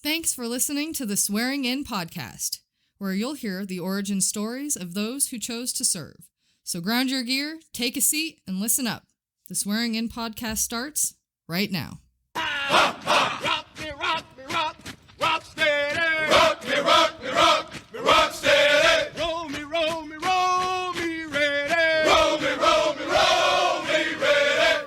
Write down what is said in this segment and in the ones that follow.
Thanks for listening to the Swearing In podcast, where you'll hear the origin stories of those who chose to serve. So ground your gear, take a seat, and listen up. The Swearing In podcast starts right now. Rock me, rock me, rock, rock steady. Rock me, rock me, rock me, rock steady. Roll me, roll me, roll me ready. Roll me, roll me, roll me ready.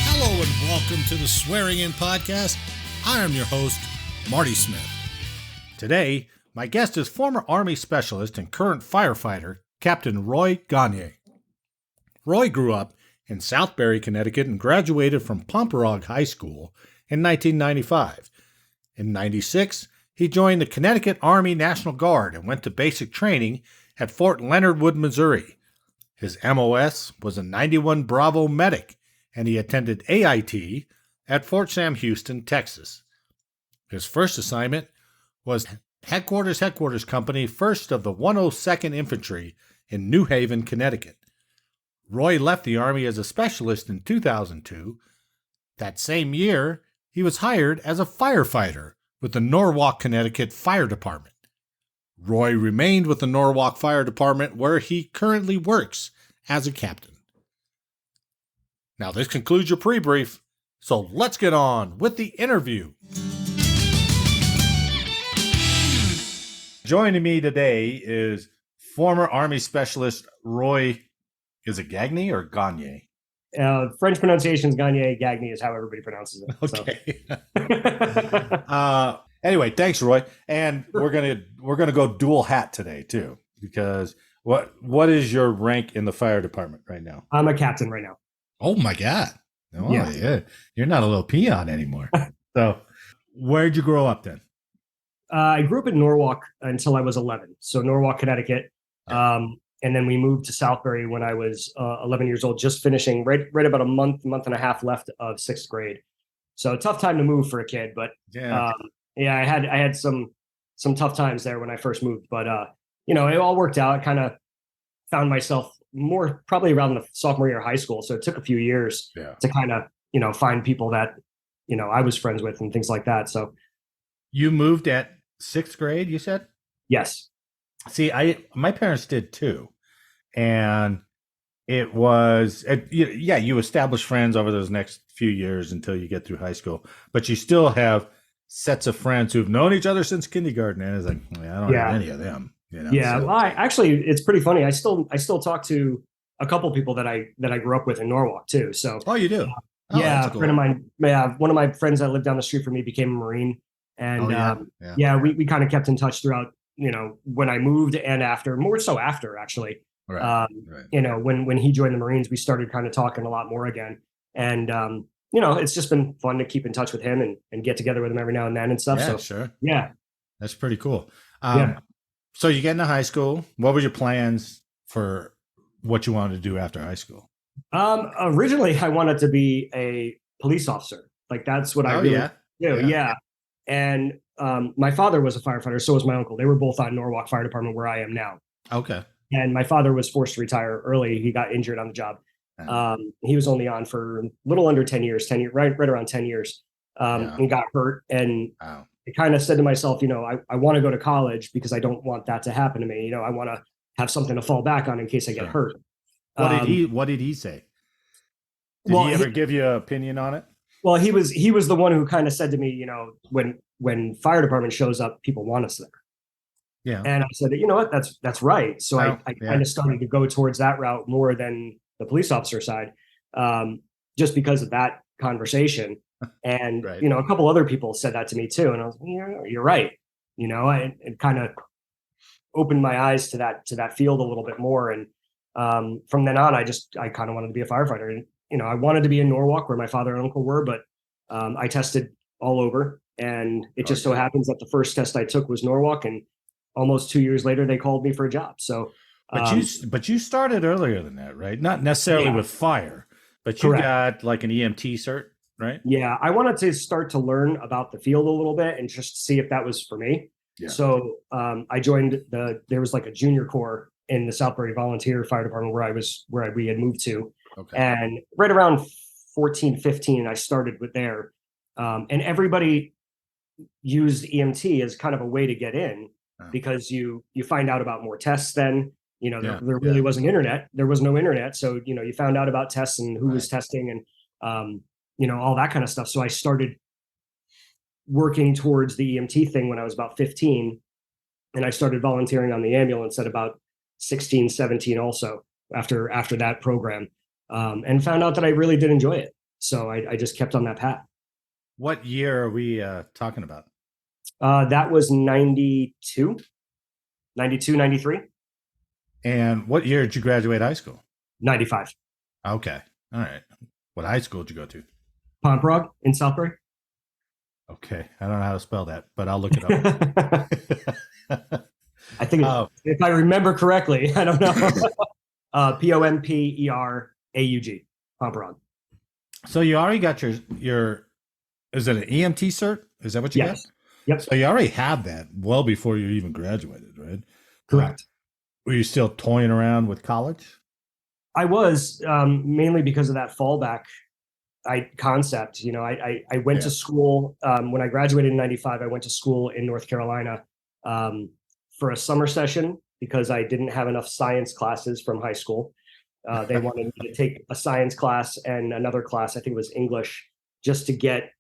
Hello and welcome to the Swearing In podcast. I am your host, Marty Smith. Today, my guest is former Army Specialist and current firefighter, Captain Roy Gagne. Roy grew up in Southbury, Connecticut and graduated from Pomperaug High School in 1995. In 96, he joined the Connecticut Army National Guard and went to basic training at Fort Leonard Wood, Missouri. His MOS was a 91 Bravo medic, and he attended AIT at Fort Sam Houston, Texas. His first assignment was Headquarters Company, 1st of the 102nd Infantry in New Haven, Connecticut. Roy left the Army as a specialist in 2002. That same year, he was hired as a firefighter with the Norwalk, Connecticut Fire Department. Roy remained with the Norwalk Fire Department, where he currently works as a captain. Now, this concludes your pre-brief, so let's get on with the interview. Joining me today is former Army Specialist Roy, is it Gagne or Gagne? French pronunciation is Gagne. Gagne is how everybody pronounces it. Okay. Anyway, thanks, Roy. And we're gonna go dual hat today too, because what is your rank in the fire department right now? I'm a captain right now. Oh my God! Oh, yeah. You're not a little peon anymore. So, where'd you grow up then? I grew up in Norwalk until I was 11. So Norwalk, Connecticut. And then we moved to Southbury when I was 11 years old, just finishing right about a month and a half left of 6th grade. So a tough time to move for a kid, but I had some tough times there when I first moved, but it all worked out. I kind of found myself more probably around the sophomore year of high school. So it took a few years to kind of, find people that, I was friends with and things like that. So you moved at 6th grade, you said? Yes. See, my parents did too. And it was, you establish friends over those next few years until you get through high school, but you still have sets of friends who've known each other since kindergarten. And it's like, I don't have any of them. Yeah. So. Well, it's pretty funny. I still talk to a couple people that I grew up with in Norwalk too. So, oh, you do? A friend of mine, one of my friends that lived down the street from me became a Marine. And we kind of kept in touch throughout, when I moved and after, more so after actually. Right. When he joined the Marines, we started kind of talking a lot more again. And, it's just been fun to keep in touch with him and get together with him every now and then and stuff. Yeah, so, sure. Yeah. That's pretty cool. So you get into high school. What were your plans for what you wanted to do after high school? Originally, I wanted to be a police officer. Like, that's what I really do. Yeah. And my father was a firefighter. So was my uncle. They were both on Norwalk Fire Department where I am now. Okay. And my father was forced to retire early. He got injured on the job. He was only on for a little under 10 years, right around 10 years. And got hurt. And I kind of said to myself, I want to go to college because I don't want that to happen to me. I want to have something to fall back on in case I get hurt. What did he say? Did he ever give you an opinion on it? Well, he was the one who kind of said to me, when fire department shows up, people want us there. Yeah. And I said, you know what, that's right. So I kind of started to go towards that route more than the police officer side, just because of that conversation. And, a couple other people said that to me too. And I was, you're right. It kind of opened my eyes to that field a little bit more. And from then on, I kind of wanted to be a firefighter. And, I wanted to be in Norwalk where my father and uncle were, but I tested all over. And it just so happens that the first test I took was Norwalk. And almost 2 years later, they called me for a job. So, but you started earlier than that, right? Not necessarily with fire, but you got like an EMT cert, right? Yeah. I wanted to start to learn about the field a little bit and just see if that was for me. Yeah. So I joined there was like a junior corps in the Southbury Volunteer Fire Department where we had moved to. Okay. And right around 14, 15, I started with there. And everybody used EMT as kind of a way to get in because you find out about more tests then. There really wasn't internet. There was no internet. So, you found out about tests and who was testing and, all that kind of stuff. So I started working towards the EMT thing when I was about 15. And I started volunteering on the ambulance at about 16, 17 also after that program, and found out that I really did enjoy it. So I just kept on that path. What year are we talking about? That was 92, 93. And what year did you graduate high school? 95. Okay. All right. What high school did you go to? Pomperaug in Southbury. Okay. I don't know how to spell that, but I'll look it up. I think if I remember correctly, I don't know. Pompereaug, Pomperaug. So you already got your is it an EMT cert? Is that what you got? Yep. So you already had that well before you even graduated, right? Correct. Were you still toying around with college? I was, mainly because of that fallback concept. I went to school when I graduated in 95. I went to school in North Carolina for a summer session because I didn't have enough science classes from high school. They wanted me to take a science class and another class, I think it was English, just to get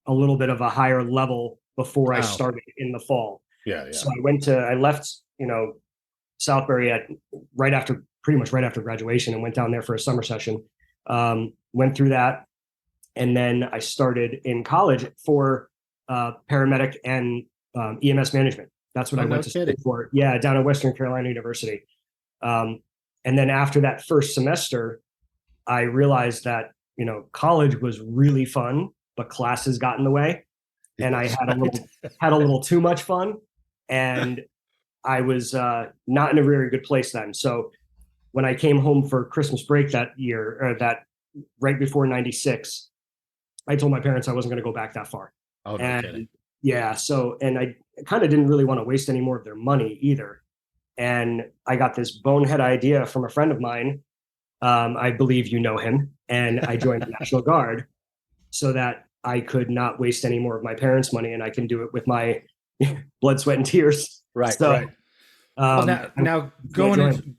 a little bit of a higher level before I started in the fall. Yeah. So I left, Southbury pretty much right after graduation and went down there for a summer session. Went through that. And then I started in college for paramedic and EMS management. That's what I went to school for. Yeah, down at Western Carolina University. And then after that first semester, I realized that, college was really fun, but classes got in the way. And I had a little too much fun. And I was not in a very good place then. So when I came home for Christmas break that year, or that right before 96, I told my parents I wasn't going to go back that far. Oh, no kidding. Yeah. So, and I kind of didn't really want to waste any more of their money either. And I got this bonehead idea from a friend of mine. I believe you know him. And I joined the National Guard so that I could not waste any more of my parents' money and I can do it with my blood, sweat, and tears. Right. So, right. Now going.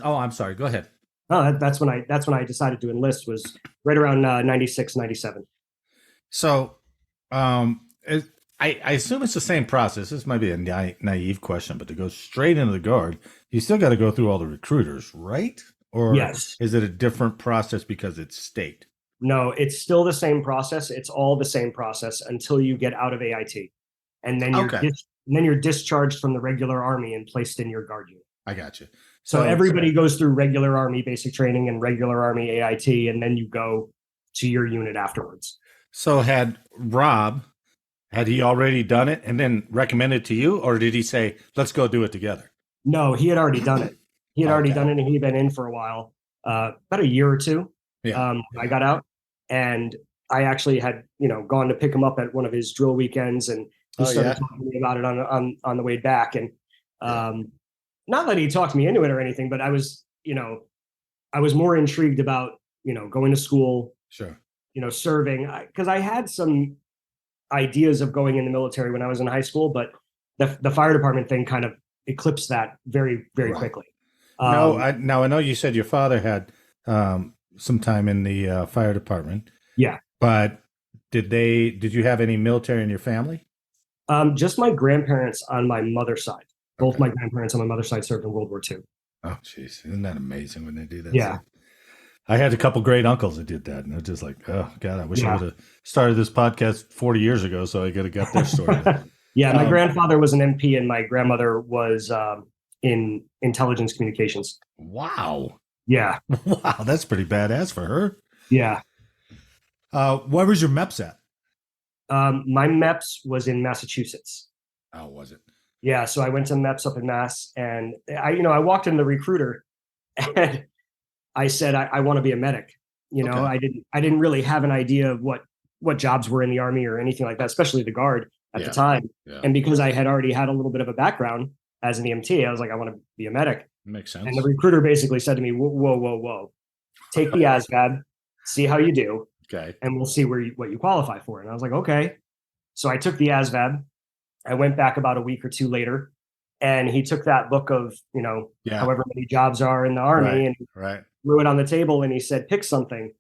Oh, I'm sorry. Go ahead. Oh, that's when I decided to enlist, was right around 96, 97. So, I assume it's the same process. This might be a naive question, but to go straight into the Guard, you still got to go through all the recruiters, right? Or yes. Is it a different process because it's state? No, it's still the same process. It's all the same process until you get out of AIT. And then you're discharged from the regular Army and placed in your Guard unit. I got you. So everybody goes through regular Army basic training and regular Army AIT, and then you go to your unit afterwards. So had he already done it and then recommended to you, or did he say, let's go do it together? No, he had already done it. He had already done it, and he'd been in for a while, about a year or two. Yeah. I got out, and I actually had, gone to pick him up at one of his drill weekends, and he started talking to me about it on the way back. And not that he talked me into it or anything, but I was more intrigued about, going to school, sure, serving, because I had some ideas of going in the military when I was in high school, but the fire department thing kind of eclipsed that very, very quickly. Now I know you said your father had some time in the fire department. Yeah. But did you have any military in your family? Just my grandparents on my mother's side. Both my grandparents on my mother's side served in World War II. Oh, jeez. Isn't that amazing when they do that? Yeah. I had a couple great uncles that did that. And they're just like, oh, God, I wish I would have started this podcast 40 years ago so I could have got their story. Yeah, my grandfather was an MP and my grandmother was in intelligence communications. Wow. Yeah. Wow, that's pretty badass for her. Yeah. Where was your MEPS at? My MEPS was in Massachusetts. Oh, was it? Yeah, so I went to MEPS up in Mass, and I walked in the recruiter, and I said I want to be a medic. I didn't really have an idea of what jobs were in the Army or anything like that, especially the Guard. at the time. Yeah. And because I had already had a little bit of a background as an EMT, I was like, I want to be a medic. Makes sense. And the recruiter basically said to me, whoa. Take the ASVAB, see how you do. Okay. And we'll see what you qualify for. And I was like, okay. So I took the ASVAB. I went back about a week or two later, and he took that book of, however many jobs are in the Army and threw it on the table, and he said, pick something.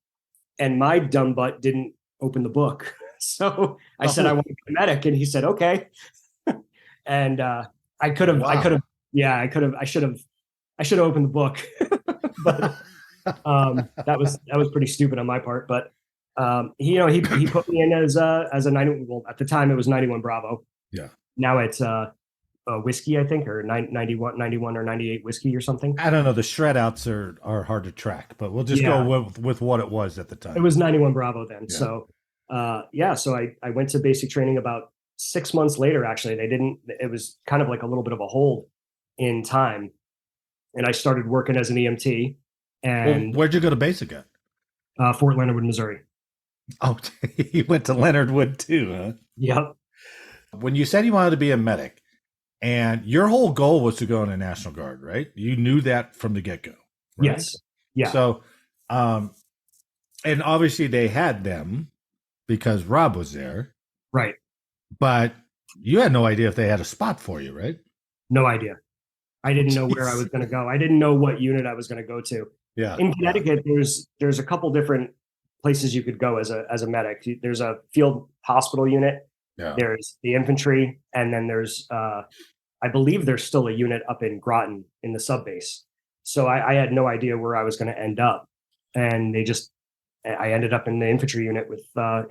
And my dumb butt didn't open the book. So I said, I want to be a medic. And he said, okay. And I should have opened the book. But that was pretty stupid on my part. But he put me in as a 90. Well, at the time it was 91 Bravo. Yeah. Now it's whiskey, I think, or 91 or 98 whiskey or something. I don't know. The shred outs are hard to track, but we'll just go with what it was at the time. It was 91 Bravo then. Yeah. So I went to basic training about 6 months later. Actually, it was kind of like a little bit of a hold in time, and I started working as an EMT. And where'd you go to basic at? Fort Leonard Wood, Missouri. Oh, you went to Leonard Wood too, huh? Yep. When you said you wanted to be a medic, and your whole goal was to go in the National Guard, right? You knew that from the get-go, right? Yes. Yeah. So, and obviously they had them because Rob was there. Right. But you had no idea if they had a spot for you, right? No idea. I didn't know where I was going to go. I didn't know what unit I was going to go to. Yeah. In Connecticut, there's a couple different places you could go as a medic. There's a field hospital unit. Yeah. There's the infantry, and then there's I believe there's still a unit up in Groton in the sub base. So I had no idea where I was going to end up, and I ended up in the infantry unit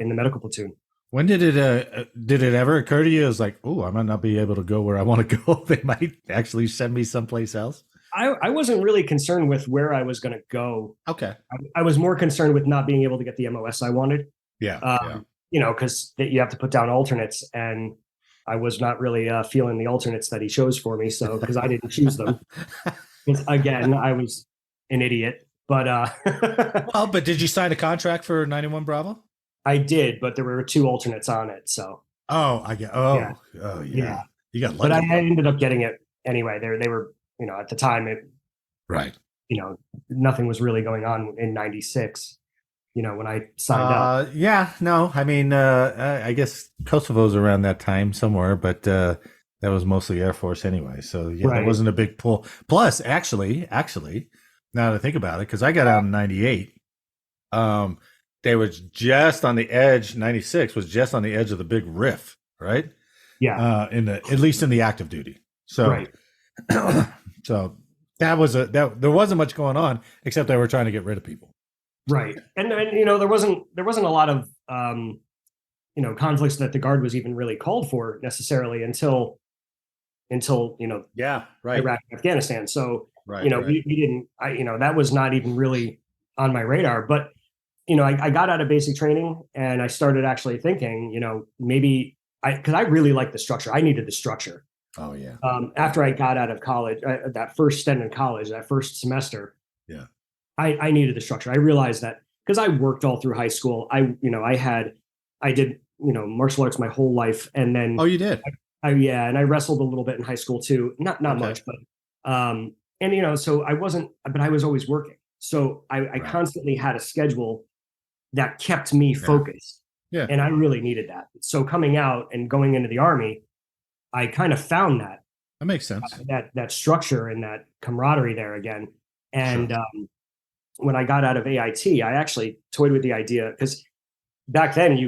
in the medical platoon. When did it ever occur to you as like, oh, I might not be able to go where I want to go? They might actually send me someplace else. I wasn't really concerned with where I was going to go. Okay. I was more concerned with not being able to get the MOS I wanted. Yeah. Because you have to put down alternates, and I was not really feeling the alternates that he chose for me. So because I didn't choose them, again, I was an idiot. But but did you sign a contract for 91 Bravo? I did, but there were 2 alternates on it. So I get. Yeah. You got lucky. But I ended up getting it anyway. They were, at the time right. Nothing was really going on in '96. When I signed up. Yeah, no, I mean, I guess Kosovo's around that time somewhere, but that was mostly Air Force anyway. So There wasn't a big pull. Plus, actually, now that I think about it, because I got out in '98, they were just on the edge. '96 was just on the edge of the big riff, right? Yeah. At least in the active duty. So, right. So there wasn't much going on except they were trying to get rid of people. Right. And there wasn't a lot of, conflicts that the Guard was even really called for necessarily until yeah, right. Iraq and Afghanistan. So, right, we didn't, that was not even really on my radar, but, I got out of basic training and I started actually thinking, maybe because I really liked the structure. I needed the structure. Oh yeah. After I got out of college, that first stint in college, that first semester, yeah, I needed the structure. I realized that because I worked all through high school. I did martial arts my whole life, and then you did. And I wrestled a little bit in high school too. Not much, but so I wasn't, but I was always working. So I constantly had a schedule that kept me focused. Yeah. And I really needed that. So coming out and going into the Army, I kind of found that. That makes sense. That structure and that camaraderie there again. And when I got out of AIT, I actually toyed with the idea, because back then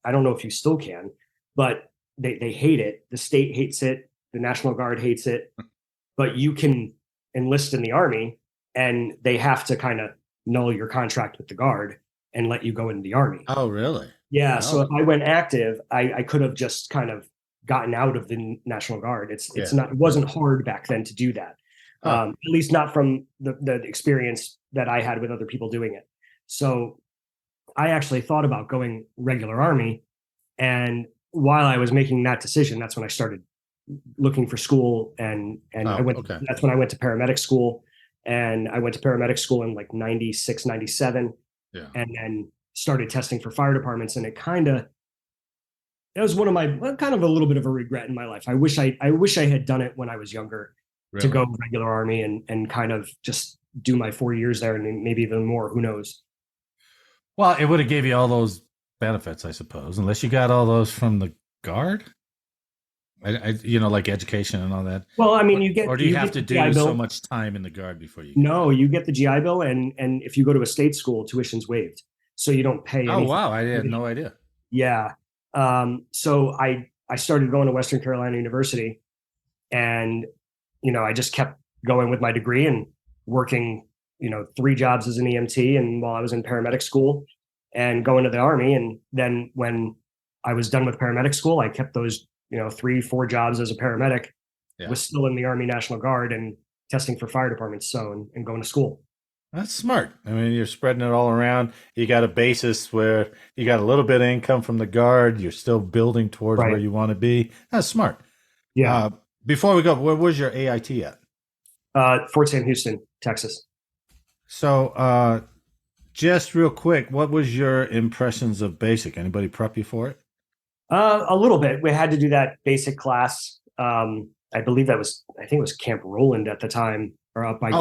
I don't know if you still can, but they hate it. The state hates it. The National Guard hates it. But you can enlist in the Army, and they have to kind of null your contract with the Guard and let you go into the Army. Oh, really? Yeah. Wow. So if I went active, I could have just kind of gotten out of the National Guard. It wasn't hard back then to do that. At least not from the experience that I had with other people doing it. So I actually thought about going regular Army. And while I was making that decision, that's when I started looking for school, and that's when I went to paramedic school, and I went to paramedic school in like 96, 97. Yeah. And then started testing for fire departments. And it kind of, one of my kind of a little bit of a regret in my life. I wish I had done it when I was younger to go regular Army and kind of just do my 4 years there and maybe even more. Who knows? Well, it would have gave you all those benefits, I suppose, unless you got all those from the Guard. Like education and all that. Well, I mean, you get, or do you have to do so much time in the Guard before you? No, you get the GI Bill, and if you go to a state school, tuition's waived, so you don't pay. Oh wow, I had no idea. Yeah, so I started going to Western Carolina University, and I just kept going with my degree and working 3 jobs as an EMT, and while I was in paramedic school, and going to the Army, and then when I was done with paramedic school, I kept those 3-4 jobs as a paramedic. Was still in the Army National Guard and testing for fire departments, and going to school. That's smart. I mean, you're spreading it all around. You got a basis where you got a little bit of income from the Guard. You're still building towards where you want to be. That's smart. Yeah. Before we go, where was your AIT at? Fort Sam Houston, Texas. So just real quick, what was your impressions of basic? Anybody prep you for it? A little bit. We had to do that basic class. I believe I think it was Camp Roland at the time, or up by the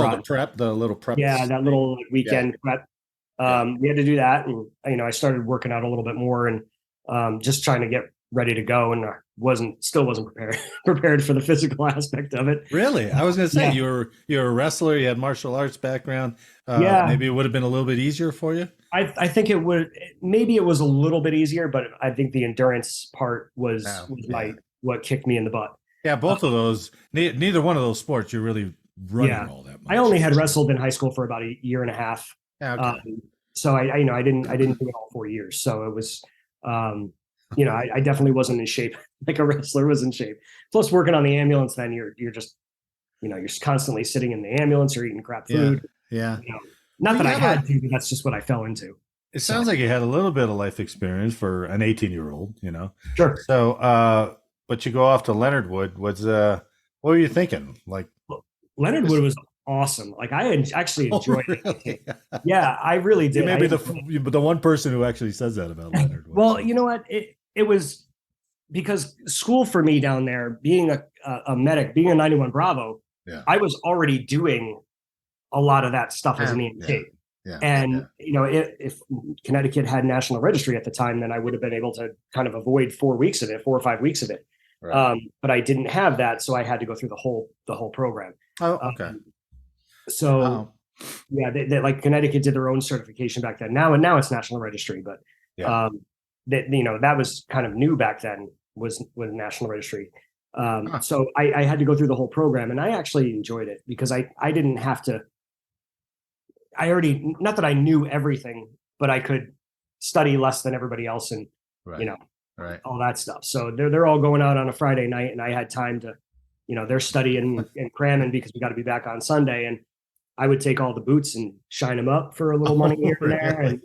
little prep. Yeah, that little weekend prep. We had to do that, and I started working out a little bit more, and just trying to get ready to go, and still wasn't prepared for the physical aspect of it. Really? I was going to say you're a wrestler. You had martial arts background. Maybe it would have been a little bit easier for you. I think it would. Maybe it was a little bit easier, but I think the endurance part was what kicked me in the butt. Yeah, both of those. Neither one of those sports you're really running all that much. I only had wrestled in high school for about a year and a half. Okay. So I didn't do it all 4 years. So it was, I definitely wasn't in shape like a wrestler was in shape. Plus, working on the ambulance, then you're just, you're constantly sitting in the ambulance or eating crap food. Yeah. Not that I had to, but that's just what I fell into. It sounds like you had a little bit of life experience for an 18-year-old. Sure. So, but you go off to Leonard Wood. What were you thinking? Like, Leonard Wood was awesome. Like, I actually enjoyed it. Yeah, I really did. Maybe the one person who actually says that about Leonard Wood. Well, you know what? It was because school for me down there, being a medic, being a 91 Bravo, I was already doing a lot of that stuff as an EMT. If Connecticut had national registry at the time, then I would have been able to kind of avoid 4 or 5 weeks of it. Right. But I didn't have that, so I had to go through the whole program. Oh, okay. They like Connecticut did their own certification back then. Now it's national registry, but that was kind of new back then. Was national registry. So I had to go through the whole program, and I actually enjoyed it because I didn't have to. I already, not that I knew everything, but I could study less than everybody else, and all that stuff. So they're all going out on a Friday night, and I had time to, they're studying and cramming because we got to be back on Sunday, and I would take all the boots and shine them up for a little money here and there, and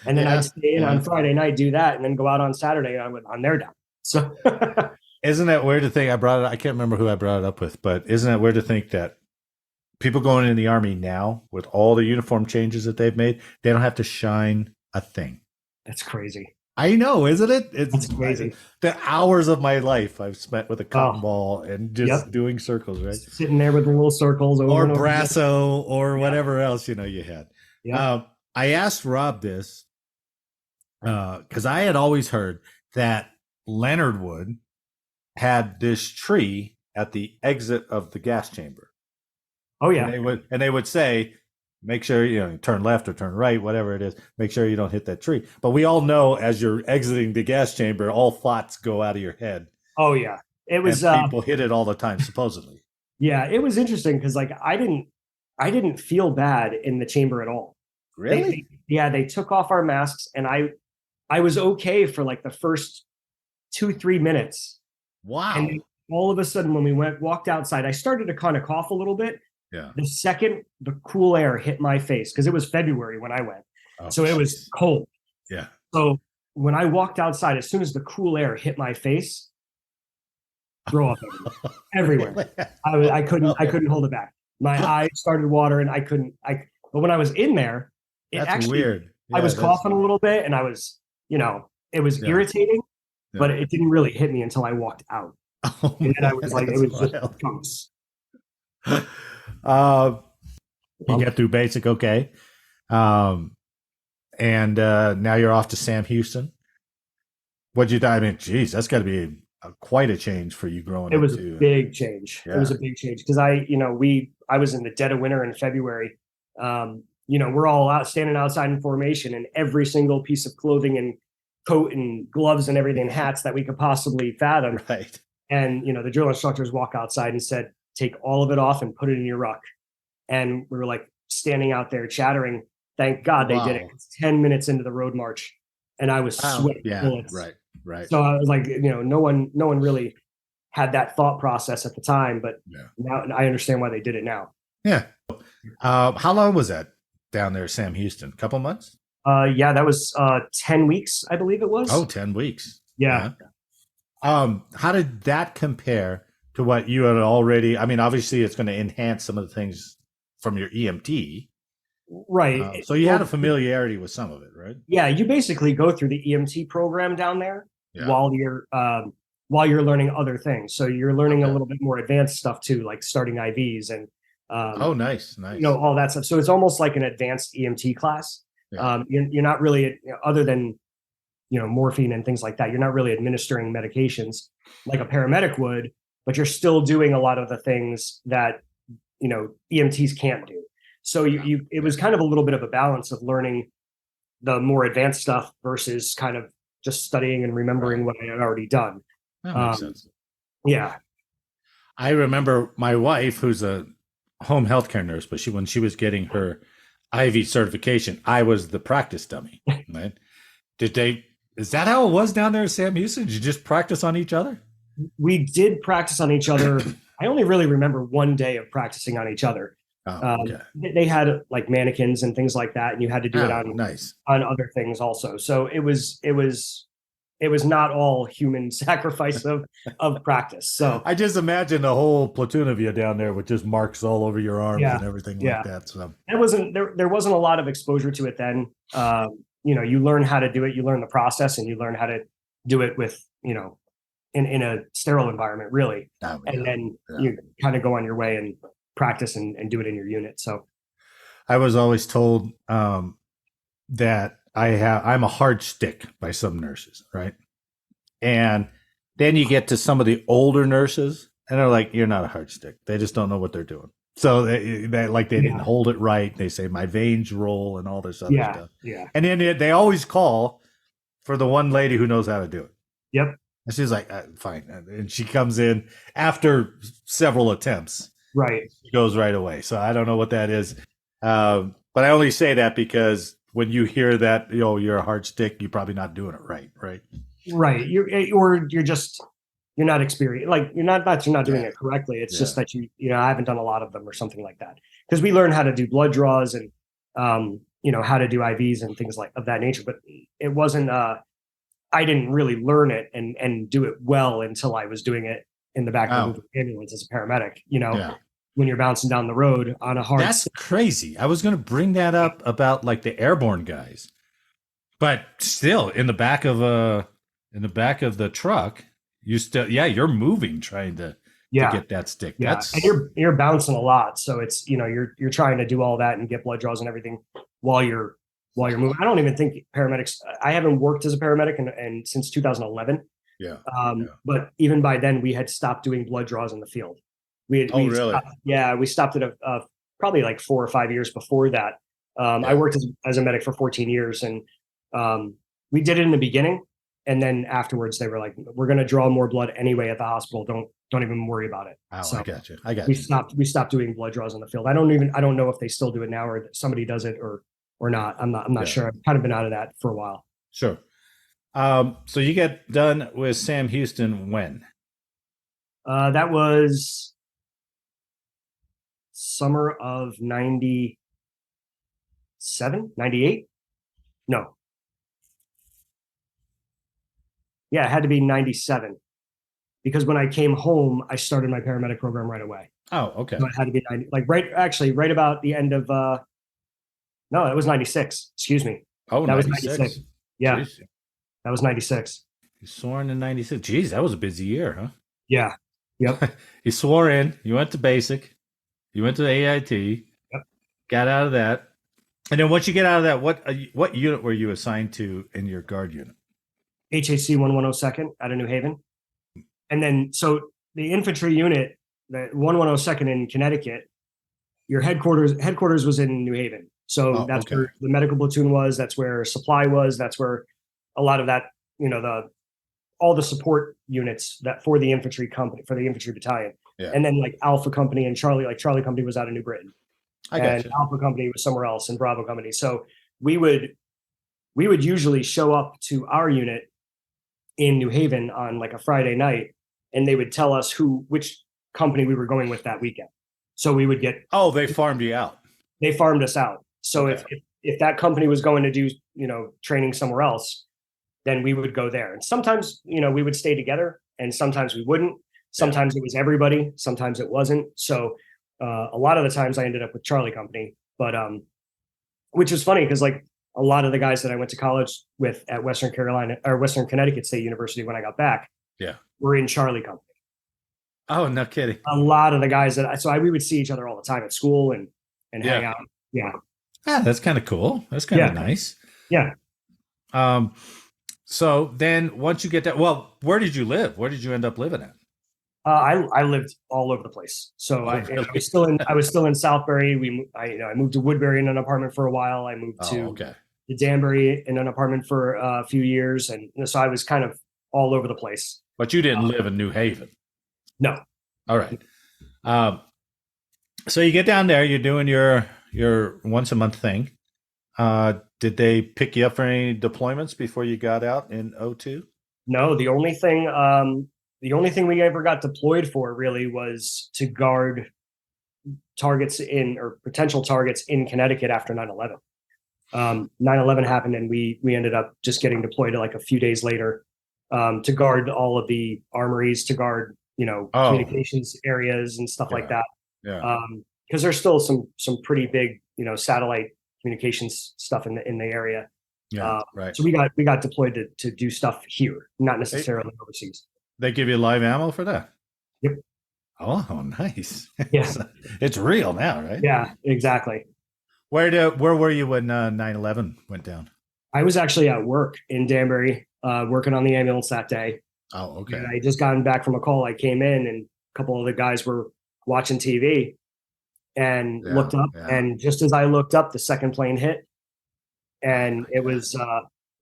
and then I'd stay in on Friday night, do that, and then go out on Saturday on their down. So isn't that weird to think? I can't remember who I brought it up with, but isn't it weird to think that people going in the Army now, with all the uniform changes that they've made, they don't have to shine a thing? That's crazy. I know, isn't it? It's crazy. The hours of my life I've spent with a cotton ball and just doing circles, right? Sitting there with the little circles. Or brasso or whatever else, you had. Yeah. I asked Rob this because I had always heard that Leonard Wood had this tree at the exit of the gas chamber. Oh yeah. And they would say, make sure you turn left or turn right, whatever it is. Make sure you don't hit that tree. But we all know, as you're exiting the gas chamber, all thoughts go out of your head. Oh yeah, it was. People hit it all the time, supposedly. Yeah, it was interesting because I didn't feel bad in the chamber at all. Really? They took off our masks, and I was okay for like the first 2-3 minutes. Wow. And all of a sudden, when we walked outside, I started to kind of cough a little bit. Yeah. The second the cool air hit my face, because it was February when I went. So it was cold. Yeah. So when I walked outside, as soon as the cool air hit my face, throw up everywhere. I couldn't hold it back. My eyes started watering. But when I was in there, that's weird. I was coughing a little bit, and I was, it was irritating, but it didn't really hit me until I walked out. Oh, and then I was like, it was wild. just chunks. You get through basic, okay. And now you're off to Sam Houston. What'd you think? I mean, geez, that's got to be quite a change for you growing up. It was a big change. Yeah. It was a big change because I was in the dead of winter in February. We're all out standing outside in formation, and every single piece of clothing and coat and gloves and everything, hats that we could possibly fathom. Right. And, the drill instructors walk outside and said, take all of it off and put it in your ruck. And we were like standing out there chattering. Thank God they did it. It's 10 minutes into the road march, and I was sweating bullets. Right. So I was like, no one really had that thought process at the time, but now I understand why they did it now. Yeah. How long was that down there, Sam Houston? A couple months? That was 10 weeks, I believe it was. Oh, 10 weeks. Yeah. How did that compare to what you had already? I mean, obviously, it's going to enhance some of the things from your EMT. Right. So you had a familiarity with some of it, right? Yeah. You basically go through the EMT program down there while you're learning other things. So you're learning a little bit more advanced stuff too, like starting IVs and nice. All that stuff. So it's almost like an advanced EMT class. Yeah. You're not really, other than morphine and things like that, you're not really administering medications like a paramedic would, but you're still doing a lot of the things that EMTs can't do. So it was kind of a little bit of a balance of learning the more advanced stuff versus kind of just studying and remembering what I had already done. That makes sense. Yeah. I remember my wife, who's a home healthcare nurse, but when she was getting her IV certification, I was the practice dummy. Right? Is that how it was down there at Sam Houston? Did you just practice on each other? We did practice on each other. I only really remember one day of practicing on each other. Oh, okay. They had like mannequins and things like that, and you had to do it on other things also. So it was not all human sacrifice of practice. So I just imagine a whole platoon of you down there with just marks all over your arms and everything like that. So there wasn't a lot of exposure to it then. You learn how to do it, you learn the process, and you learn how to do it with in a sterile environment, really. And then you kind of go on your way and practice and do it in your unit. So I was always told that I'm a hard stick by some nurses, right? And then you get to some of the older nurses and they're like, you're not a hard stick. They just don't know what they're doing. So they didn't hold it right. They say my veins roll and all this other stuff. Yeah. And then they always call for the one lady who knows how to do it. Yep. And she's like, fine. And she comes in after several attempts. Right. She goes right away. So I don't know what that is. But I only say that because when you hear that, you're a hard stick, you're probably not doing it right. Right. Right. You're not experienced. Like you're not doing it correctly. It's just that I haven't done a lot of them or something like that. Because we learn how to do blood draws and how to do IVs and things like of that nature. But it wasn't. I didn't really learn it and do it well until I was doing it in the back of the ambulance as a paramedic. When you're bouncing down the road on a hard. That's crazy. I was going to bring that up about like the airborne guys, but still in the back of the truck. You still, you're moving, trying to get that stick. Yeah, and you're bouncing a lot, so it's you're trying to do all that and get blood draws and everything while you're moving. I don't even think paramedics. I haven't worked as a paramedic and since 2011. Yeah. But even by then, we had stopped doing blood draws in the field. Really? We stopped it probably like 4 or 5 years before that. I worked as a medic for 14 years, and we did it in the beginning. And then afterwards, they were like, "We're going to draw more blood anyway at the hospital. Don't even worry about it." Oh, so I got you. We stopped doing blood draws in the field. I don't know if they still do it now or that somebody does it or not. I'm not sure. I've kind of been out of that for a while. Sure. So you get done with Sam Houston when? That was summer of 97, 98. No. Yeah, it had to be 97 because when I came home, I started my paramedic program right away. Oh, okay. So it had to be 90, right about the end of, no, it was 96. Excuse me. Oh, that 96. Was 96. Yeah. Jeez. That was 96. You swore in 96. Geez, that was a busy year, huh? Yeah. Yep. You swore in. You went to basic. You went to AIT. Yep. Got out of that. And then once you get out of that, what unit were you assigned to in your guard unit? HHC 1102nd out of New Haven. And then, so the infantry unit, the 1102nd in Connecticut, your headquarters was in New Haven. So that's where the medical platoon was. That's where supply was. That's where a lot of that, all the support units that for the infantry company, for the infantry battalion. Yeah. And then like Alpha Company and Charlie Company was out of New Britain. And Alpha Company was somewhere else, and Bravo Company. So we would usually show up to our unit in New Haven on like a Friday night, and they would tell us which company we were going with that weekend. So we would get they farmed you out. They farmed us out. So if that company was going to do training somewhere else, then we would go there. And sometimes we would stay together, and sometimes we wouldn't. Sometimes it was everybody. Sometimes it wasn't. So a lot of the times I ended up with Charlie Company, but which is funny because like a lot of the guys that I went to college with at Western Connecticut State University when I got back, were in Charlie Company. Oh, no kidding. A lot of the guys we would see each other all the time at school and hang out. Yeah. Ah, that's kind of cool. That's kind of nice. Yeah. So then once you get that, where did you live? Where did you end up living at? I lived all over the place. So I was still in Southbury. I moved to Woodbury in an apartment for a while. I moved to Danbury in an apartment for a few years. And so I was kind of all over the place. But you didn't live in New Haven. No. All right. So you get down there, you're doing your once a month thing. Did they pick you up for any deployments before you got out in 2002? No, the only thing we ever got deployed for really was to guard targets or potential targets in Connecticut after 9/11. 9/11 happened, and we ended up just getting deployed like a few days later to guard all of the armories, to guard communications areas and stuff like that. Yeah. Because there's still some pretty big satellite communications stuff in the area. Yeah. Right. So we got deployed to do stuff here, not necessarily overseas. They give you live ammo for that? Yep. Oh, nice. Yeah. It's real now, right? Yeah, exactly. Where were you when 9/11 went down? I was actually at work in Danbury, working on the ambulance that day. Oh, okay. And I just gotten back from a call. I came in, and a couple of the guys were watching TV and looked up. Yeah. And just as I looked up, the second plane hit, and it was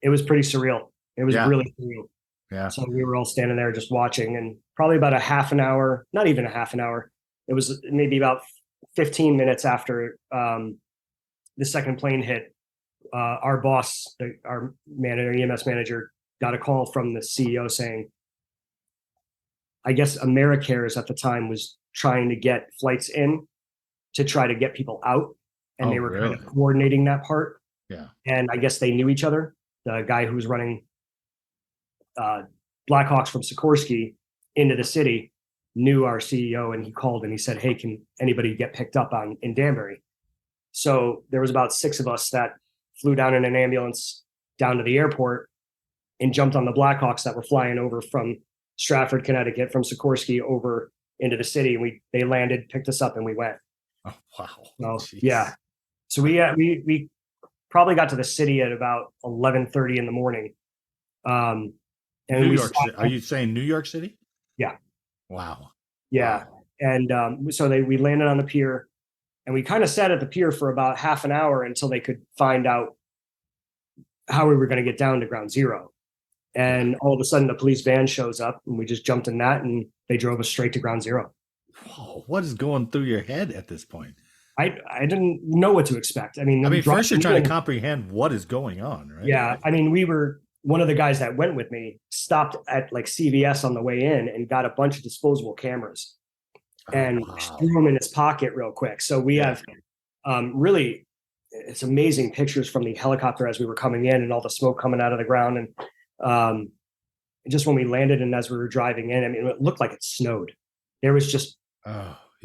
pretty surreal. It was really surreal. Yeah. So we were all standing there just watching, and probably about a half an hour, not even a half an hour. It was maybe about 15 minutes after the second plane hit. Our boss, our EMS manager, got a call from the CEO saying, I guess AmeriCares at the time was trying to get flights in to try to get people out, and they were kind of coordinating that part. Yeah. And I guess they knew each other. The guy who was running Blackhawks from Sikorsky into the city knew our CEO, and he called and he said, hey, can anybody get picked up in Danbury? So there was about 6 of us that flew down in an ambulance down to the airport and jumped on the Blackhawks that were flying over from Stratford, Connecticut, from Sikorsky over into the city. And they landed, picked us up, and we went. Oh, wow. So, yeah. So we probably got to the city at about 11:30 in the morning. And New York City. Are you saying New York City? Yeah. Wow. Yeah. And so we landed on the pier, and we kind of sat at the pier for about half an hour until they could find out how we were going to get down to ground zero. And all of a sudden the police van shows up, and we just jumped in that, and they drove us straight to ground zero. Whoa, what is going through your head at this point? I didn't know what to expect. I mean, first you're trying to comprehend what is going on, right? Yeah. I mean, one of the guys that went with me stopped at like CVS on the way in and got a bunch of disposable cameras and threw them in his pocket real quick. So we have really, it's amazing pictures from the helicopter as we were coming in and all the smoke coming out of the ground. And just when we landed and as we were driving in, I mean, it looked like it snowed. There was just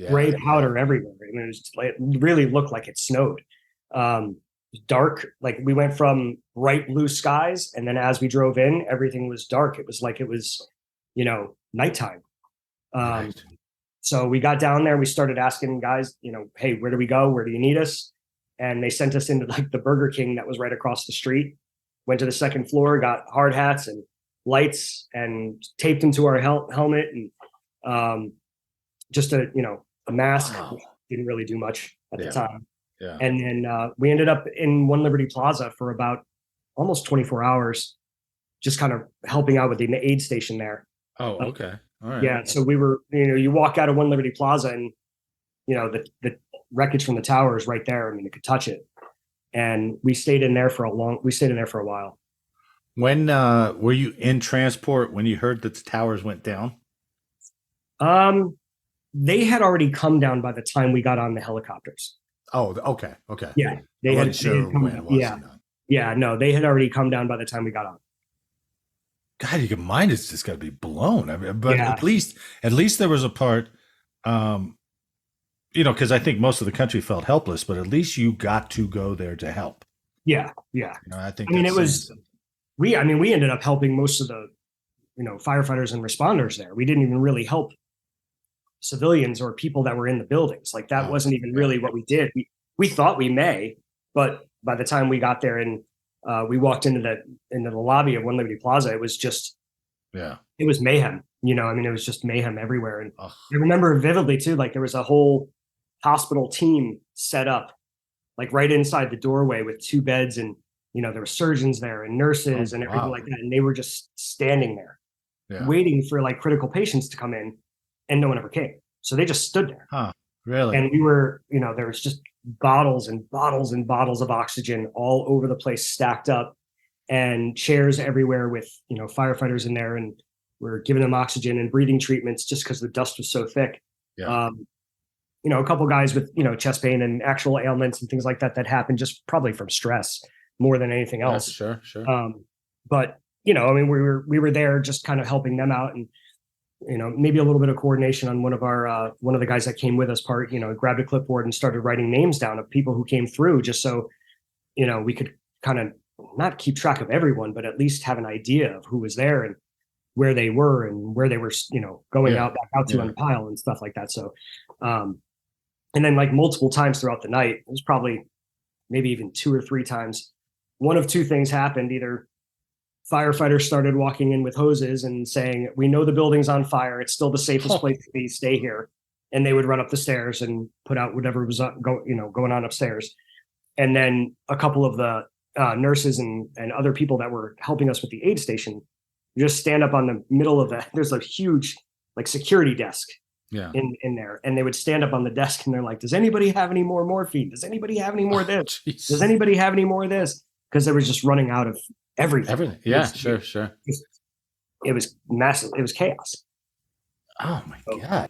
gray powder everywhere. I mean, it really looked like it snowed. dark. Like we went from bright blue skies, and then as we drove in, everything was dark. It was like it was, nighttime. Right. So we got down there, we started asking guys, hey, where do we go? Where do you need us? And they sent us into like the Burger King that was right across the street. Went to the second floor, got hard hats and lights, and taped them to our helmet, and just a mask. Wow. Didn't really do much at the time. Yeah. And then we ended up in One Liberty Plaza for about almost 24 hours, just kind of helping out with the aid station there. Oh, okay. All right. Yeah. So we were, you walk out of One Liberty Plaza, and the wreckage from the tower is right there. I mean, you could touch it. And we stayed in there for a while. When were you in transport when you heard that the towers went down? They had already come down by the time we got on the helicopters. Oh, okay. Okay. Yeah. They had when it was. Yeah. Yeah. No, they had already come down by the time we got on. God, your mind is just got to be blown. I mean, but Yeah. at least there was a part, because I think most of the country felt helpless, but at least you got to go there to help. Yeah. Yeah. I think. We ended up helping most of the, firefighters and responders there. We didn't even really help civilians or people that were in the buildings. Like that wasn't even really what we did. We thought we may, but by the time we got there and we walked into the lobby of One Liberty Plaza, it was just, it was mayhem. It was just mayhem everywhere. And I remember vividly too, like there was a whole hospital team set up, like right inside the doorway with 2 beds, and there were surgeons there and nurses and everything like that, and they were just standing there, waiting for like critical patients to come in, and no one ever came. So they just stood there. Huh? Really? And we were, there was just bottles and bottles and bottles of oxygen all over the place, stacked up, and chairs everywhere with firefighters in there, and we're giving them oxygen and breathing treatments just because the dust was so thick. Yeah. A couple guys with chest pain and actual ailments and things like that happened just probably from stress more than anything else. Sure. But we were there just kind of helping them out, and maybe a little bit of coordination on one of the guys that came with us part, grabbed a clipboard and started writing names down of people who came through, just so we could kind of not keep track of everyone, but at least have an idea of who was there and where they were and where they were, going back out to on the pile and stuff like that. So, and then like multiple times throughout the night, it was probably maybe even 2 or 3 times. One of 2 things happened. Either firefighters started walking in with hoses and saying, "We know the building's on fire. It's still the safest place to be. Stay here." And they would run up the stairs and put out whatever was going on upstairs. And then a couple of the nurses and other people that were helping us with the aid station just stand up on the middle of there's a huge like security desk in there. And they would stand up on the desk and they're like, "Does anybody have any more morphine? Does anybody have any more of this? Does anybody have any more of this?" Because they were just running out of everything. Yeah, sure. It was massive. It was chaos. Oh my God.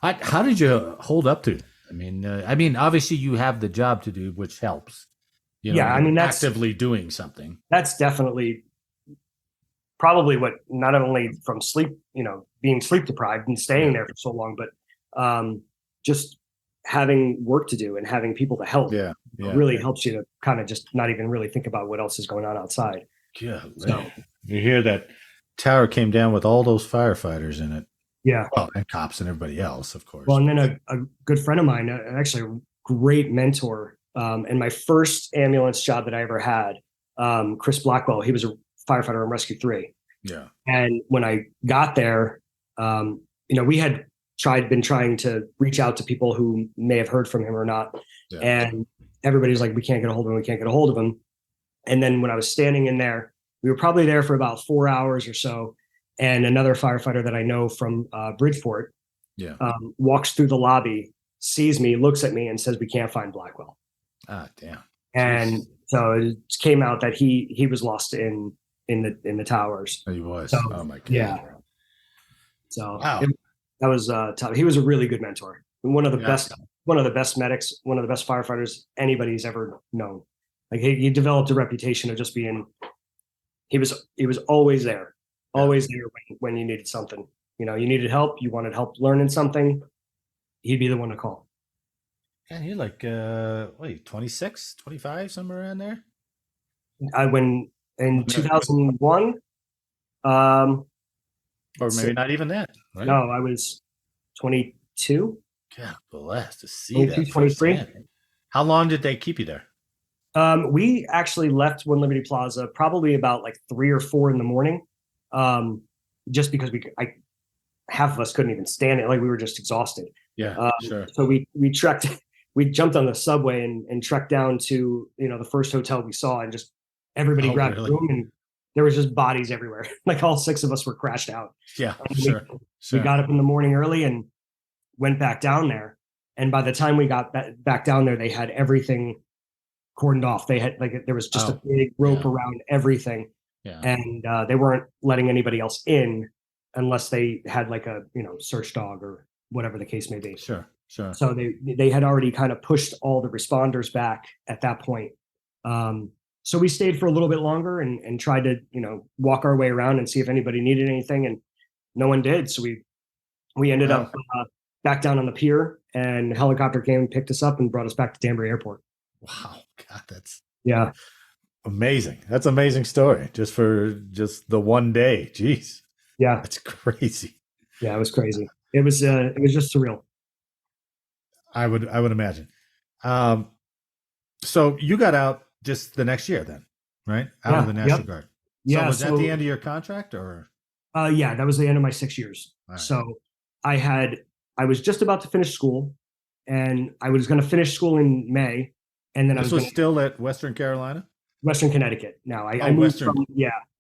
How did you hold up to it? I mean, obviously you have the job to do, which helps. That's actively doing something. That's definitely probably what, not only from sleep, being sleep deprived and staying there for so long, but just having work to do and having people to help really helps you to kind of just not even really think about what else is going on outside. Yeah. So, you hear that tower came down with all those firefighters in it. Yeah. Well, and cops and everybody else, of course. Well, and then a good friend of mine, actually a great mentor, and my first ambulance job that I ever had, Chris Blackwell, he was a firefighter on Rescue 3. Yeah. And when I got there, we had been trying to reach out to people who may have heard from him or not. Yeah. And everybody's like, "We can't get a hold of him. And then when I was standing in there, we were probably there for about 4 hours or so. And another firefighter that I know from Bridgeport walks through the lobby, sees me, looks at me and says, "We can't find Blackwell." Ah, damn. And so it came out that he was lost in the towers. He was. So, oh my God. Yeah. So wow. That was tough. He was a really good mentor. One of the best medics, one of the best firefighters anybody's ever known. Like he developed a reputation of just being, he was always there, when you needed something. You needed help, you wanted help learning something, he'd be the one to call. Yeah, you're like 26, 25, somewhere around there. I when in 2001, or maybe not even that. Right? No, I was 22. God bless to see 22, that 23. firsthand. How long did they keep you there? We actually left One Liberty Plaza probably about like 3 or 4 in the morning, just because half of us couldn't even stand it. Like we were just exhausted. Yeah, sure. So we trekked, we jumped on the subway and trekked down to the first hotel we saw, and just everybody grabbed a room, and there was just bodies everywhere. Like all 6 of us were crashed out. Yeah, sure. We got up in the morning early and went back down there. And by the time we got back down there, they had everything cordoned off. They had there was just a big rope around everything. Yeah. And they weren't letting anybody else in unless they had like a search dog or whatever the case may be. Sure. So they had already kind of pushed all the responders back at that point. So we stayed for a little bit longer and tried to walk our way around and see if anybody needed anything, and no one did. So we ended up back down on the pier, and a helicopter came and picked us up and brought us back to Danbury Airport. Wow, God, that's amazing. That's an amazing story just for the one day. Jeez. Yeah, that's crazy. Yeah, it was crazy. It was just surreal. I would imagine. So you got out just the next year then, right? Out of the National Guard. So was that the end of your contract, or? Yeah, that was the end of my 6 years. Right. So I was just about to finish school, and I was going to finish school in May, and then was still at Western Carolina, Western Connecticut. Now I moved from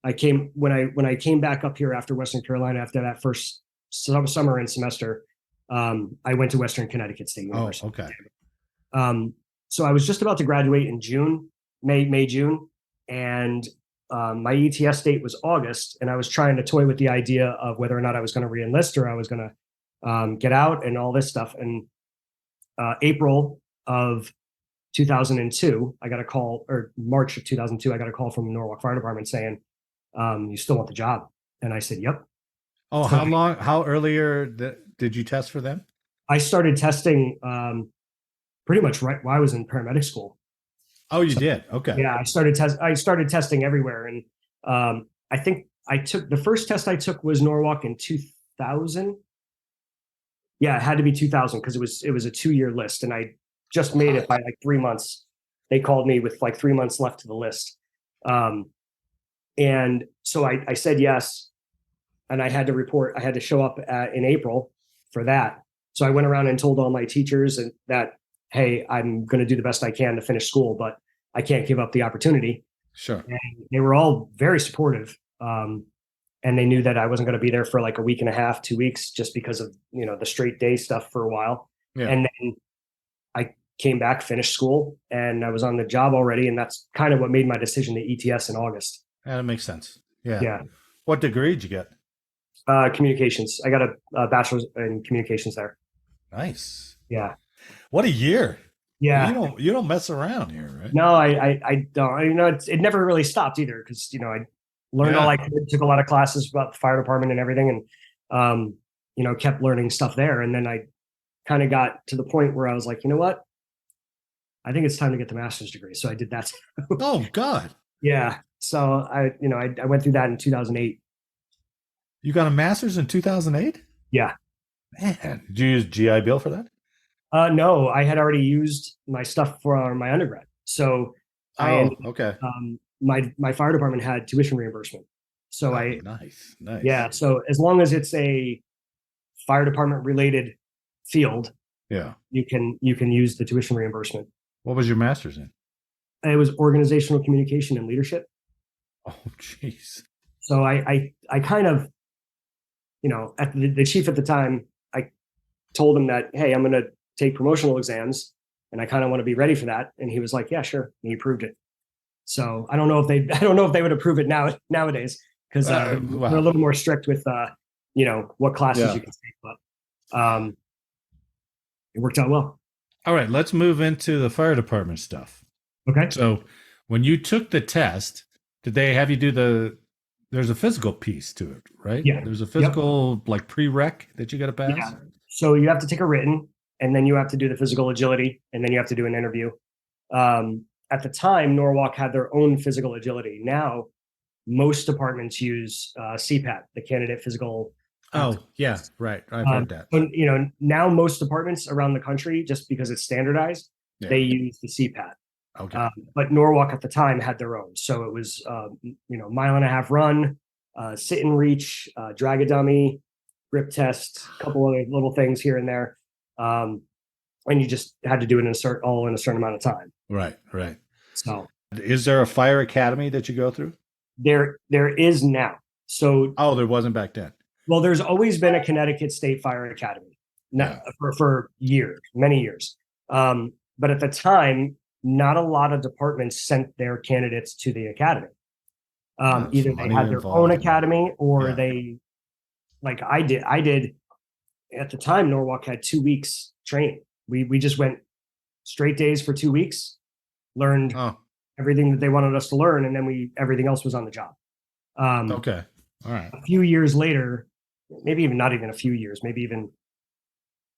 I came when I came back up here after Western Carolina after that first summer and semester. I went to Western Connecticut State University. Oh, okay. So I was just about to graduate in June, and my ETS date was August, and I was trying to toy with the idea of whether or not I was going to re-enlist or I was going to get out and all this stuff. And April of 2002, I got a call, or March of 2002, I got a call from the Norwalk Fire Department saying, "You still want the job?" And I said, "Yep." Oh, how earlier did you test for them? I started testing pretty much right while I was in paramedic school. Oh, you did? Okay. Yeah, I started testing everywhere, and I think the first test I took was Norwalk in 2000. Yeah, it had to be 2000 because it was a 2-year list, and I just made it by like 3 months. They called me with like 3 months left to the list, and so I said yes, and I had to report. I had to show up in April for that. So I went around and told all my teachers that, hey, I'm going to do the best I can to finish school, but I can't give up the opportunity. Sure. And they were all very supportive. And they knew that I wasn't going to be there for like a week and a half, 2 weeks, just because of, the straight day stuff for a while. Yeah. And then I came back, finished school, and I was on the job already. And that's kind of what made my decision to ETS in August. Yeah, that makes sense. Yeah. Yeah. What degree did you get? Communications. I got a bachelor's in communications there. Nice. Yeah. What a year. Yeah. You don't mess around here, right? No, I don't. It never really stopped either, because I learned all I could, took a lot of classes about the fire department and everything, and kept learning stuff there. And then I kind of got to the point where I was like, you know what? I think it's time to get the master's degree. So I did that. Oh God. Yeah. So I went through that in 2008. You got a master's in 2008? Yeah. Man, did you use GI Bill for that? No, I had already used my stuff for my undergrad. So okay. My fire department had tuition reimbursement. So nice. Yeah. So as long as it's a fire department related field, you can use the tuition reimbursement. What was your master's in? It was organizational communication and leadership. Oh, geez. So I kind of, at the chief at the time, I told him that, hey, I'm going to take promotional exams, and I kind of want to be ready for that. And he was like, yeah, sure. And he approved it. So I don't know if they would approve it nowadays, because they're a little more strict with, what classes you can take, but it worked out well. All right, let's move into the fire department stuff. Okay. So when you took the test, did they have you do there's a physical piece to it, right? Yeah. There's a physical like prereq that you got to pass. Yeah. So you have to take a written, and then you have to do the physical agility, and then you have to do an interview. At the time, Norwalk had their own physical agility. Now, most departments use CPAT, the Candidate Physical. Oh, yeah, right. I've heard that. So, now most departments around the country, just because it's standardized, they use the CPAT. Okay. But Norwalk at the time had their own. So it was, mile and a half run, sit and reach, drag a dummy, grip test, a couple other little things here and there. And you just had to do it all in a certain amount of time. Right. So is there a fire academy that you go through? There is now. So there wasn't back then. Well, there's always been a Connecticut State Fire Academy for years, many years. But at the time, not a lot of departments sent their candidates to the academy. Either they had their own academy or they, like I did at the time, Norwalk had 2 weeks training. We just went straight days for 2 weeks, learned everything that they wanted us to learn, and then everything else was on the job. Okay. All right. A few years later, maybe even not even a few years, maybe even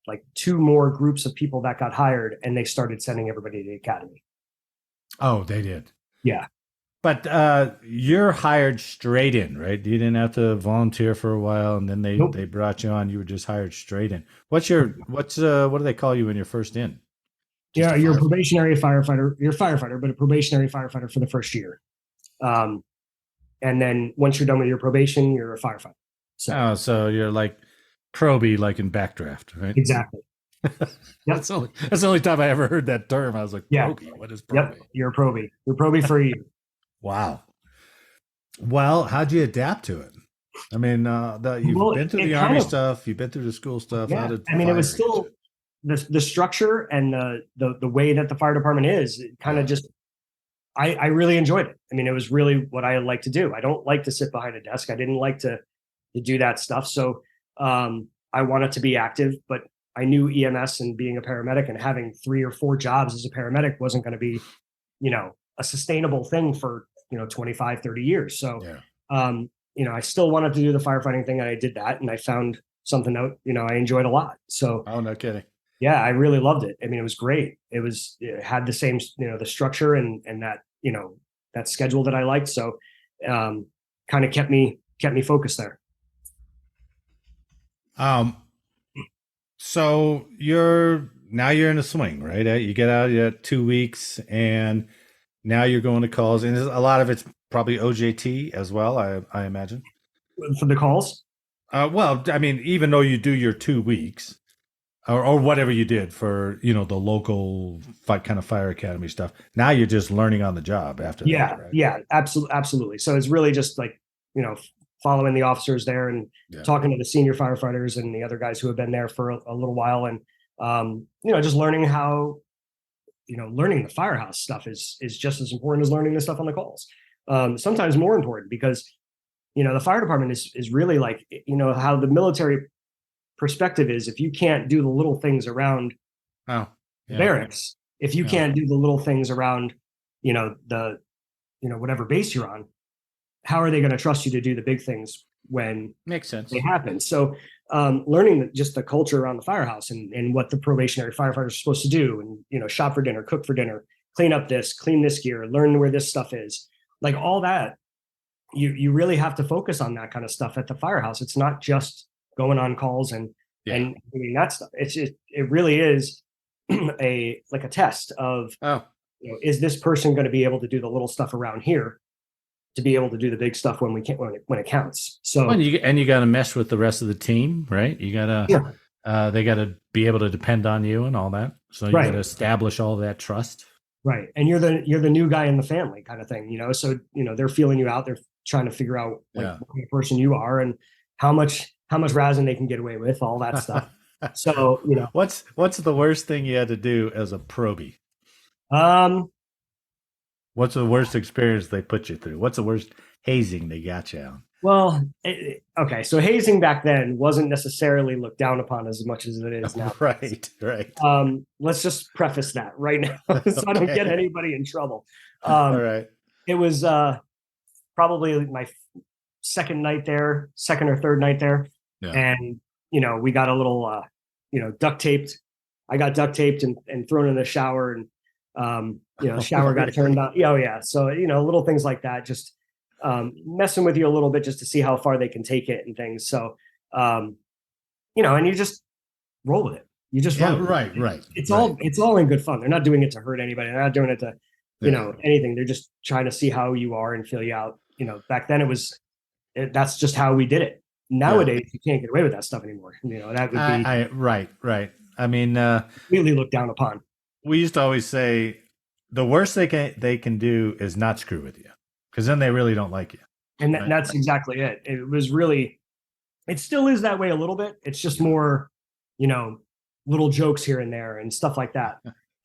like 2 more groups of people that got hired, and they started sending everybody to the academy. Oh, they did. Yeah. But you're hired straight in, right? You didn't have to volunteer for a while, and then they brought you on. You were just hired straight in. What do they call you when you're first in? You're a probationary firefighter. You're a firefighter, but a probationary firefighter for the first year. And then once you're done with your probation, you're a firefighter. So you're like probie, like in backdraft, right? Exactly. Yep. That's the only time I ever heard that term. I was like, probie. What is probie? Yep. You're a probie. You're probie for a year. Wow. Well, how'd you adapt to it? I mean, you've been through the Army stuff, you've been through the school stuff. Yeah. It was still the structure and the way that the fire department is. It kind of just, I really enjoyed it. I mean, it was really what I like to do. I don't like to sit behind a desk. I didn't like to do that stuff. So I wanted to be active, but I knew EMS and being a paramedic and having 3 or 4 jobs as a paramedic wasn't going to be, a sustainable thing for, 25, 30 years. So, I still wanted to do the firefighting thing, and I did that, and I found something that, I enjoyed a lot. So, oh, no kidding. Yeah, I really loved it. I mean, it was great. It had the same, the structure and that, that schedule that I liked. So, kind of kept me focused there. So you're in the swing, right? You get out, you had 2 weeks, and now you're going to calls, and a lot of it's probably OJT as well, I imagine. For the calls? Well, I mean, even though you do your 2 weeks, or whatever you did for, the local kind of fire academy stuff, now you're just learning on the job after that, right? Yeah, absolutely. So it's really just like, following the officers there and talking to the senior firefighters and the other guys who have been there for a little while, and just learning how, learning the firehouse stuff is just as important as learning the stuff on the calls. Sometimes more important, because the fire department is really like, how the military perspective is. If you can't do the little things around barracks, if you can't do the little things around whatever base you're on, how are they going to trust you to do the big things when makes sense they happen? So learning just the culture around the firehouse and what the probationary firefighters are supposed to do, and shop for dinner, cook for dinner, clean this gear, learn where this stuff is, like all that. You really have to focus on that kind of stuff at the firehouse. It's not just going on calls and doing that stuff. It really is a test of is this person going to be able to do the little stuff around here to be able to do the big stuff when it counts. So you got to mesh with the rest of the team, right? You got to they got to be able to depend on you and all that. So you got to establish all that trust. Right. And you're the new guy in the family kind of thing, so they're feeling you out. They're trying to figure out what kind of person you are and how much razzing they can get away with, all that stuff. So, what's the worst thing you had to do as a probie? What's the worst experience they put you through? What's the worst hazing they got you on? Well, okay. So hazing back then wasn't necessarily looked down upon as much as it is now. Right. Let's just preface that right now so I don't get anybody in trouble. All right. It was probably my second or third night there. Yeah. And, we got a little, duct taped I got duct taped and thrown in the shower, and shower got turned on. Oh yeah. So, little things like that, just messing with you a little bit just to see how far they can take it and things. So, and you just roll with it. You just roll with it. Right. It's all in good fun. They're not doing it to hurt anybody. They're not doing it to, anything. They're just trying to see how you are and feel you out. Back then that's just how we did it. Nowadays, you can't get away with that stuff anymore. That would be right. I mean, really looked down upon. We used to always say the worst they can do is not screw with you, because then they really don't like you. And that's exactly it. It was really, it still is that way a little bit. It's just more, little jokes here and there and stuff like that.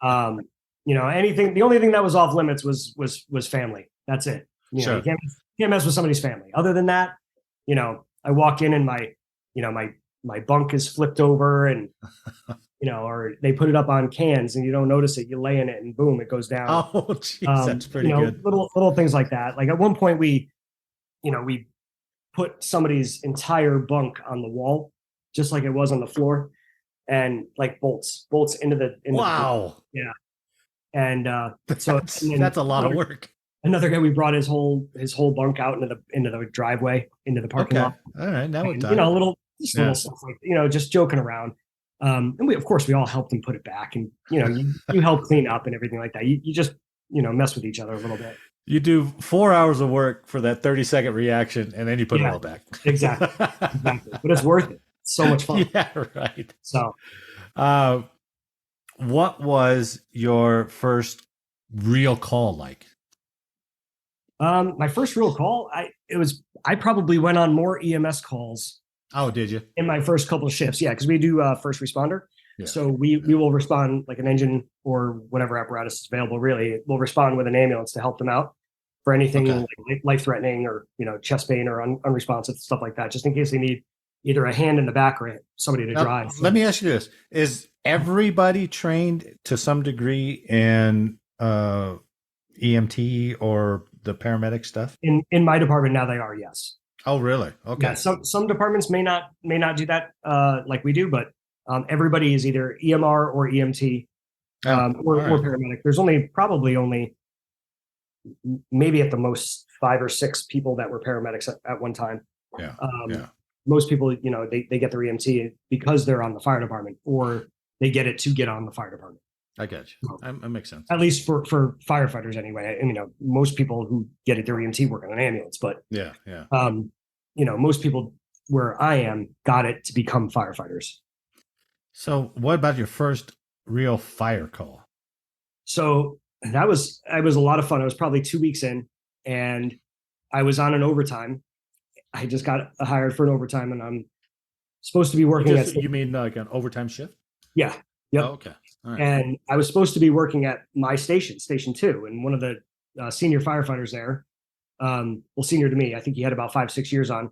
Anything. The only thing that was off limits was family. That's it. Sure. You can't mess with somebody's family. Other than that, I walk in and my bunk is flipped over and, or they put it up on cans and you don't notice it. You lay in it and boom, it goes down. Oh, geez, that's pretty good. Little things like that. Like at one point we put somebody's entire bunk on the wall, just like it was on the floor, and like bolts into the. Wow. Yeah. And that's a lot of work. Another guy, we brought his whole bunk out into the driveway, into the parking lot. All right, now we're done. Little stuff like just joking around. And we all helped him put it back, and you help clean up and everything like that. You just mess with each other a little bit. You do 4 hours of work for that 30-second reaction, and then you put it all back. Exactly. But it's worth it. It's so much fun. Yeah, right. So, what was your first real call like? My first real call, I probably went on more EMS calls. Oh, did you? In my first couple of shifts, yeah, because we do first responder. Yeah. So we will respond like an engine or whatever apparatus is available. Really, we'll respond with an ambulance to help them out for anything like life-threatening or chest pain or unresponsive stuff like that, just in case they need either a hand in the back or somebody to drive. Let me ask you this: is everybody trained to some degree in EMT or the paramedic stuff? In my department now, they are, yes. Oh, really? Okay. Yeah, some departments may not do that like we do, but everybody is either EMR or EMT or paramedic. There's probably only maybe at the most 5 or 6 people that were paramedics at one time. Yeah. Most people, they get their EMT because they're on the fire department, or they get it to get on the fire department. I get you. That makes sense. At least for firefighters anyway. And, most people who get it their EMT work on an ambulance, but yeah. Most people where I am got it to become firefighters. So what about your first real fire call? So it was a lot of fun. I was probably 2 weeks in, and I was on an overtime. I just got hired for an overtime, and I'm supposed to be working you mean like an overtime shift? Yeah. Yep. Oh, okay. All right. And I was supposed to be working at my station 2, and one of the senior firefighters there, senior to me, I think he had about 5-6 years on. Wow.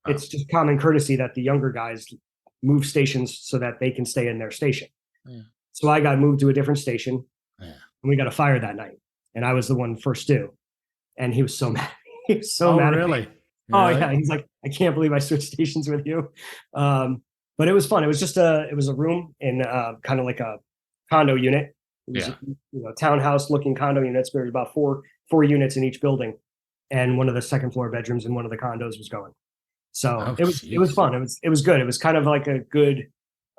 It's just common courtesy that the younger guys move stations so that they can stay in their station. Yeah. So I got moved to a different station, and we got a fire that night, and I was the one first due, and he was so mad. He was so mad. Really? At me. Oh yeah. He's like, I can't believe I switched stations with you. But it was fun. It was just a room in kind of like a condo unit. It was townhouse looking condo units. There was about four units in each building, and one of the second floor bedrooms in one of the condos was going. So it was fun. It was good. It was kind of like a good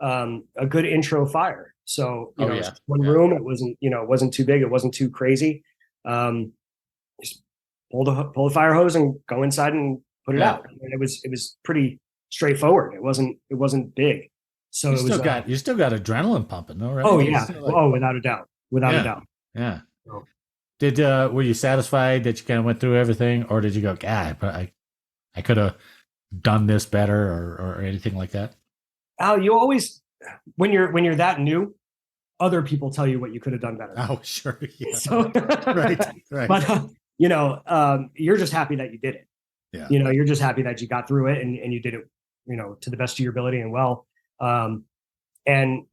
intro fire. So it was one room. It wasn't too big. It wasn't too crazy. Just pull the fire hose and go inside and put it out. And it was pretty straightforward. It wasn't big. So you still got adrenaline pumping, though, right? Oh yeah. Without a doubt. Without a doubt. Yeah. So, were you satisfied that you kind of went through everything, or did you go, God, but I could have done this better or anything like that? You always, when you're that new, other people tell you what you could have done better. Oh, sure. Yeah. So, right. But you're just happy that you did it. Yeah. You're just happy that you got through it and you did it, to the best of your ability and well. And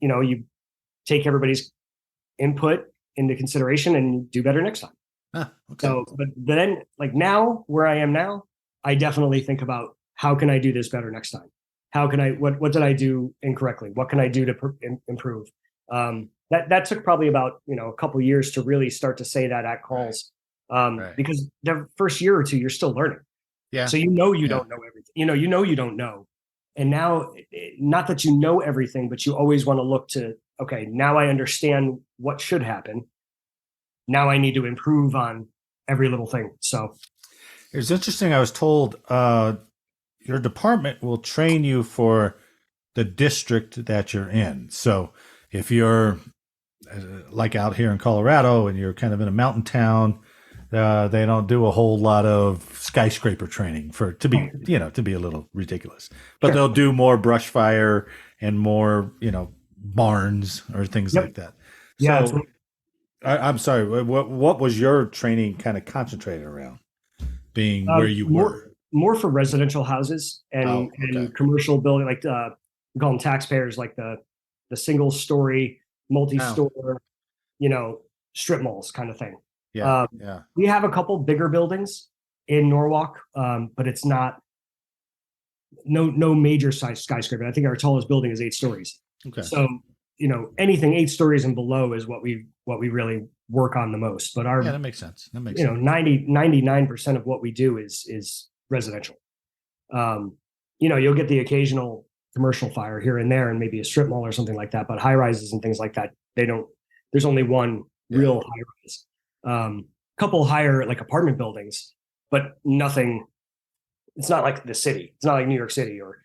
you take everybody's input into consideration and do better next time. Okay. So, but then like now, where I am now, I definitely think about how can I do this better next time? How can what did I do incorrectly? What can I do to improve? That took probably about, a couple of years to really start to say that at calls. Because the first year or two, you're still learning. Yeah. So you don't know everything. You don't know. And now, not that you know everything, but you always want to look to, okay, now I understand what should happen. Now I need to improve on every little thing. So it's interesting. I was told your department will train you for the district that you're in. So if you're like out here in Colorado and you're kind of in a mountain town, they don't do a whole lot of skyscraper training to be a little ridiculous, but they'll do more brush fire and more, barns or things like that. Yeah. So I'm sorry. What was your training kind of concentrated around? Being where you were? More for residential houses and commercial building, like we call them taxpayers, like the single story, multi-store, strip malls kind of thing. Yeah. We have a couple bigger buildings in Norwalk, but it's not no major size skyscraper. I think our tallest building is 8 stories. Okay. So, anything 8 stories and below is what we really work on the most. But that makes sense. 99% of what we do is residential. You'll get the occasional commercial fire here and there and maybe a strip mall or something like that, but high rises and things like that, there's only one real high rise. Couple higher like apartment buildings, but nothing. It's not like the city. It's not like New York City or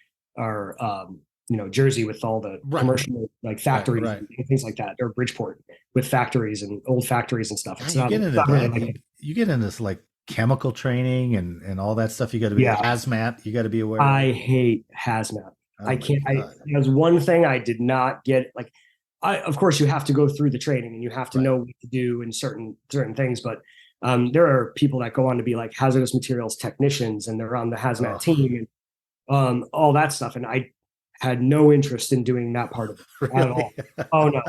Jersey with all the commercial like factories and things like that, or Bridgeport with factories and old factories and stuff. It's you get into this like chemical training and all that stuff. You got to be hazmat. You got to be aware. I hate hazmat. I can't. There's one thing I did not get. Like, of course, you have to go through the training and you have to know what to do in certain things. But there are people that go on to be like hazardous materials technicians, and they're on the hazmat team and all that stuff. And I had no interest in doing that part of it at all. Oh no,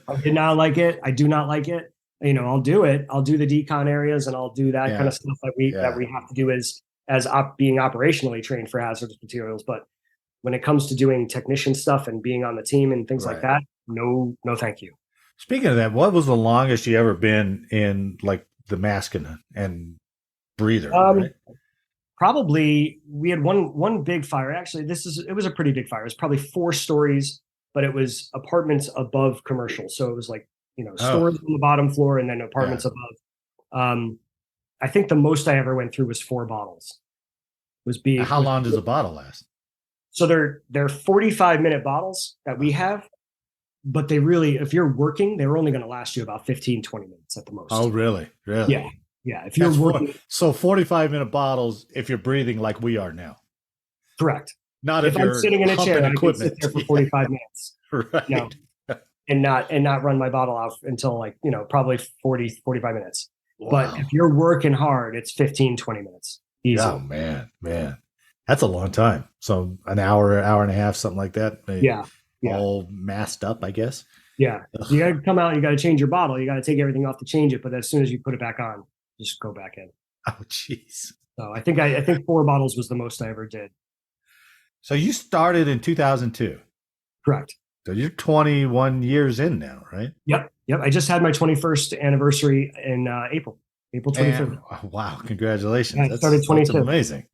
I did not like it. I do not like it. I'll do it. I'll do the decon areas and I'll do that kind of stuff that we have to do as being operationally trained for hazardous materials. But when it comes to doing technician stuff and being on the team and things like that, no, thank you. Speaking of that, what was the longest you ever been in like the mask and breather? Probably we had one big fire. Actually, it was a pretty big fire. It was probably 4 stories, but it was apartments above commercial. So it was like, stores on the bottom floor and then apartments above. I think the most I ever went through was 4 bottles. It was big. How long does a bottle last? So they're 45-minute bottles that we have, but they really, if you're working, they're only going to last you about 15, 20 minutes at the most. Oh, really? Really? Yeah. Yeah. If you're working. So 45-minute bottles, if you're breathing like we are now. Correct. Not if you're I'm sitting in a chair, I can sit there for 45 minutes. Right. And not run my bottle out until like, probably 40, 45 minutes. Wow. But if you're working hard, it's 15, 20 minutes. Easy. Oh, man. That's a long time. So an hour and a half, something like that. Yeah. All masked up, I guess. Yeah. You got to come out. You got to change your bottle. You got to take everything off to change it. But as soon as you put it back on, just go back in. Oh, jeez. So I think 4 bottles was the most I ever did. So you started in 2002. Correct. So you're 21 years in now, right? Yep. I just had my 21st anniversary in April 25th. Wow. Congratulations. I started 22. That's amazing.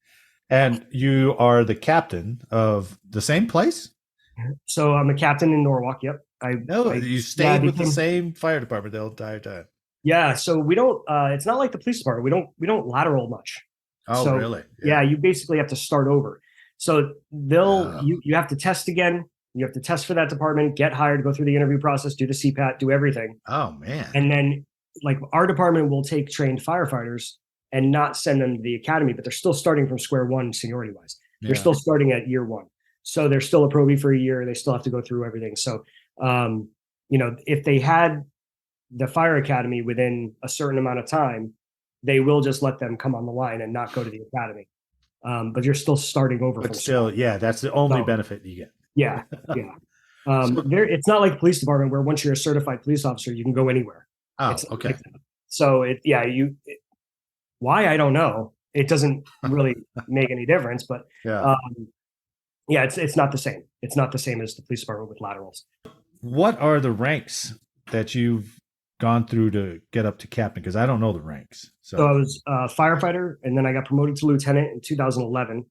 And you are the captain of the same place? So I'm a captain in Norwalk. Yep. You stayed with the same fire department the entire time. Yeah. So we don't, it's not like the police department. We don't lateral much. Oh, really? Yeah. You basically have to start over. So you have to test again. You have to test for that department, get hired, go through the interview process, do the CPAT, do everything. Oh, man. And then like our department will take trained firefighters and not send them to the academy, but they're still starting from square one seniority wise. They're still starting at year 1. So they're still a probie for a year. They still have to go through everything. So, if they had the fire academy within a certain amount of time, they will just let them come on the line and not go to the academy. But you're still starting over. But still, that's the only benefit you get. Yeah. It's not like the police department where once you're a certified police officer, you can go anywhere. Oh, okay. So why, I don't know. It doesn't really make any difference, but it's not the same. It's not the same as the police department with laterals. what are the ranks that you've gone through to get up to captain? Because I don't know the ranks. So I was a firefighter, and then I got promoted to lieutenant in 2011.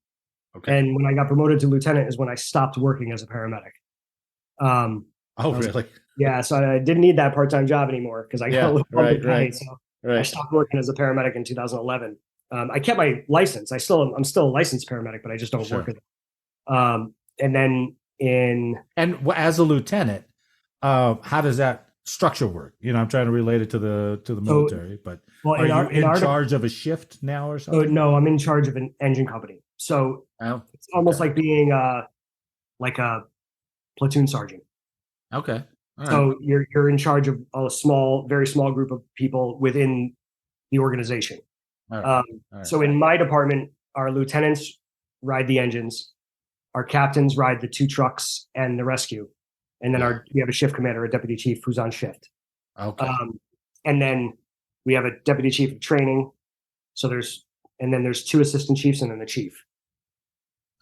Okay. And when I got promoted to lieutenant is when I stopped working as a paramedic. Really? Yeah. So I didn't need that part-time job anymore because I got a little bump in pay. So I stopped working as a paramedic in 2011. I kept my license. I'm still a licensed paramedic, but I just don't work with it. And then as a lieutenant, how does that structure work? I'm trying to relate it to the military, but are you in charge of a shift now or something? No, I'm in charge of an engine company. So it's almost like being like a platoon sergeant. Okay. All so right. you're in charge of a very small group of people within the organization. All right. So in my department, our lieutenants ride the engines, our captains ride the 2 trucks and the rescue, and then we have a shift commander, a deputy chief who's on shift. Okay. And then we have a deputy chief of training. So there's 2 assistant chiefs and then the chief.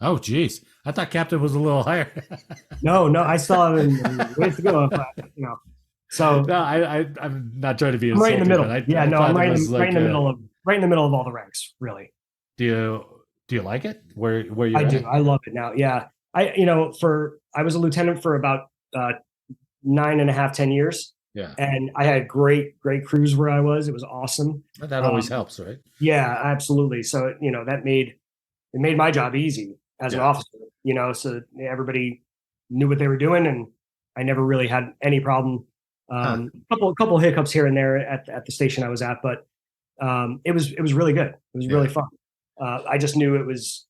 Oh, geez. I thought captain was a little higher. No, I still have ways to go. So no, I'm not trying to be right in the middle. I'm right in the middle of all the ranks, really. Do you like it? Where you? I do. I love it now. Yeah. I was a lieutenant for about 9.5, 10 years. Yeah. And I had great crews where I was. It was awesome. That always helps, right? Yeah, absolutely. So, that made my job easy as an officer, so everybody knew what they were doing, and I never really had any problem. A couple hiccups here and there at the station I was at, but it was really good. It was really fun. I just knew it was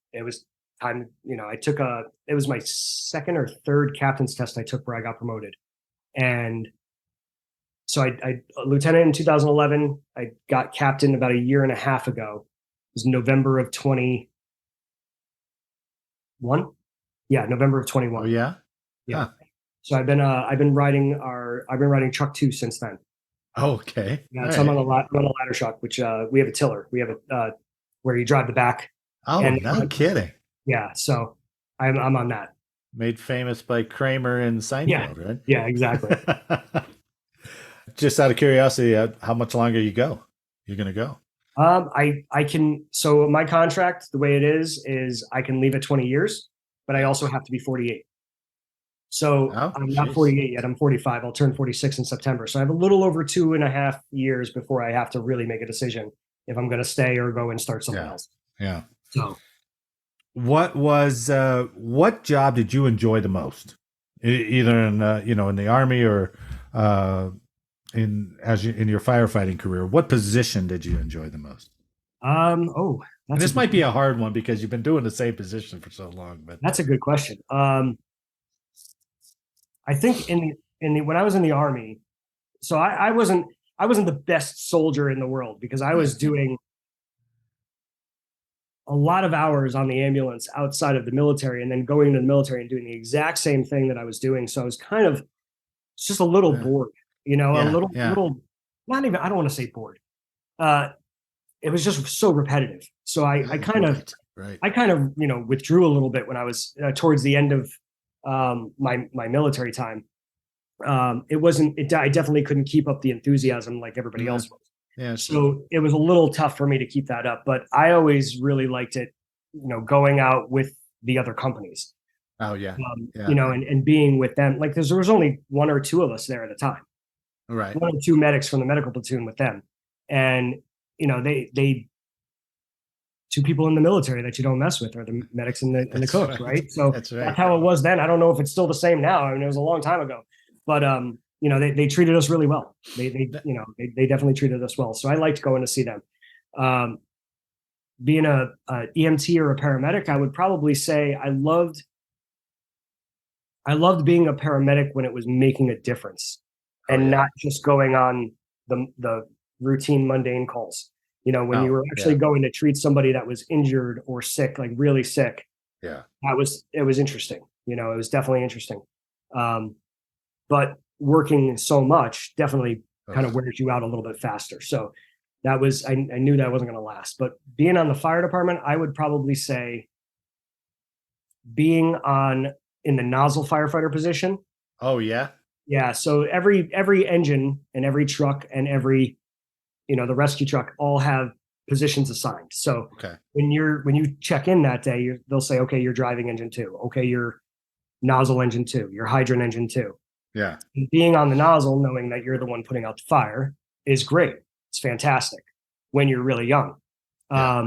time. It was my second or third captain's test I took where I got promoted, and so I lieutenant in 2011. I got captain about a year and a half ago. It was November of 21. Yeah, November of 21. Oh yeah. Yeah. Huh. So I've been riding truck 2 since then. Oh, okay. Yeah, so I'm on a ladder truck, which we have a tiller. We have a where you drive the back. Oh, no kidding. Yeah, so I'm on that. Made famous by Kramer and Seinfeld, right? Yeah, exactly. Just out of curiosity, how much longer you're going to go? I can. So my contract, the way it is I can leave at 20 years, but I also have to be 48. So I'm not 48 yet. I'm 45. I'll turn 46 in September. So I have a little over 2.5 years before I have to really make a decision if I'm going to stay or go and start something else. Yeah. So what job did you enjoy the most? Either in in the Army or in your firefighting career, what position did you enjoy the most? This might be a hard one because you've been doing the same position for so long, but that's a good question. I think when I was in the Army, so I wasn't the best soldier in the world because I was doing a lot of hours on the ambulance outside of the military and then going to the military and doing the exact same thing that I was doing. So I was kind of just a little bored, a little, not even, I don't want to say bored. It was just so repetitive. So I kind of withdrew a little bit when I was towards the end of my military time. I definitely couldn't keep up the enthusiasm like everybody else was. Yeah. So it was a little tough for me to keep that up, but I always really liked it, going out with the other companies. Oh yeah. And being with them, like there was only 1 or 2 of us there at a time. Right. 1 or 2 medics from the medical platoon with them. And, they 2 people in the military that you don't mess with are the medics and the cooks, right? So that's how it was then. I don't know if it's still the same now. I mean, it was a long time ago, but they treated us really well. They definitely treated us well. So I liked going to see them. Being a EMT or a paramedic, I would probably say I loved being a paramedic when it was making a difference and not just going on the routine mundane calls. When you were actually going to treat somebody that was injured or sick, like really sick. Yeah. It was interesting. It was definitely interesting. But working so much definitely kind of wears you out a little bit faster. So that was, I knew that wasn't going to last, but being on the fire department, I would probably say being in the nozzle firefighter position. Oh yeah. Yeah. So every engine and every truck and every, the rescue truck all have positions assigned. So when you check in that day, they'll say, okay, you're driving engine 2. Okay, you're nozzle engine 2. You're hydrant engine 2. Yeah. And being on the nozzle, knowing that you're the one putting out the fire, is great. It's fantastic when you're really young. Yeah.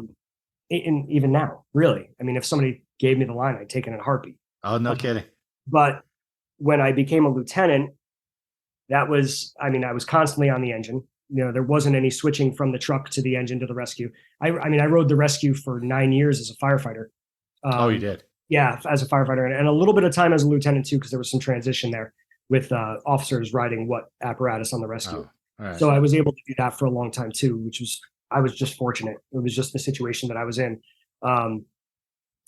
And even now, really. I mean, if somebody gave me the line, I'd take it in a heartbeat. Oh, no kidding. But when I became a lieutenant, I was constantly on the engine. There wasn't any switching from the truck to the engine to the rescue. I rode the rescue for 9 years as a firefighter. Oh, you did? Yeah, as a firefighter, and a little bit of time as a lieutenant too, because there was some transition there with officers riding what apparatus on the rescue. Oh, right. So I was able to do that for a long time too, I was just fortunate. It was just the situation that I was in, and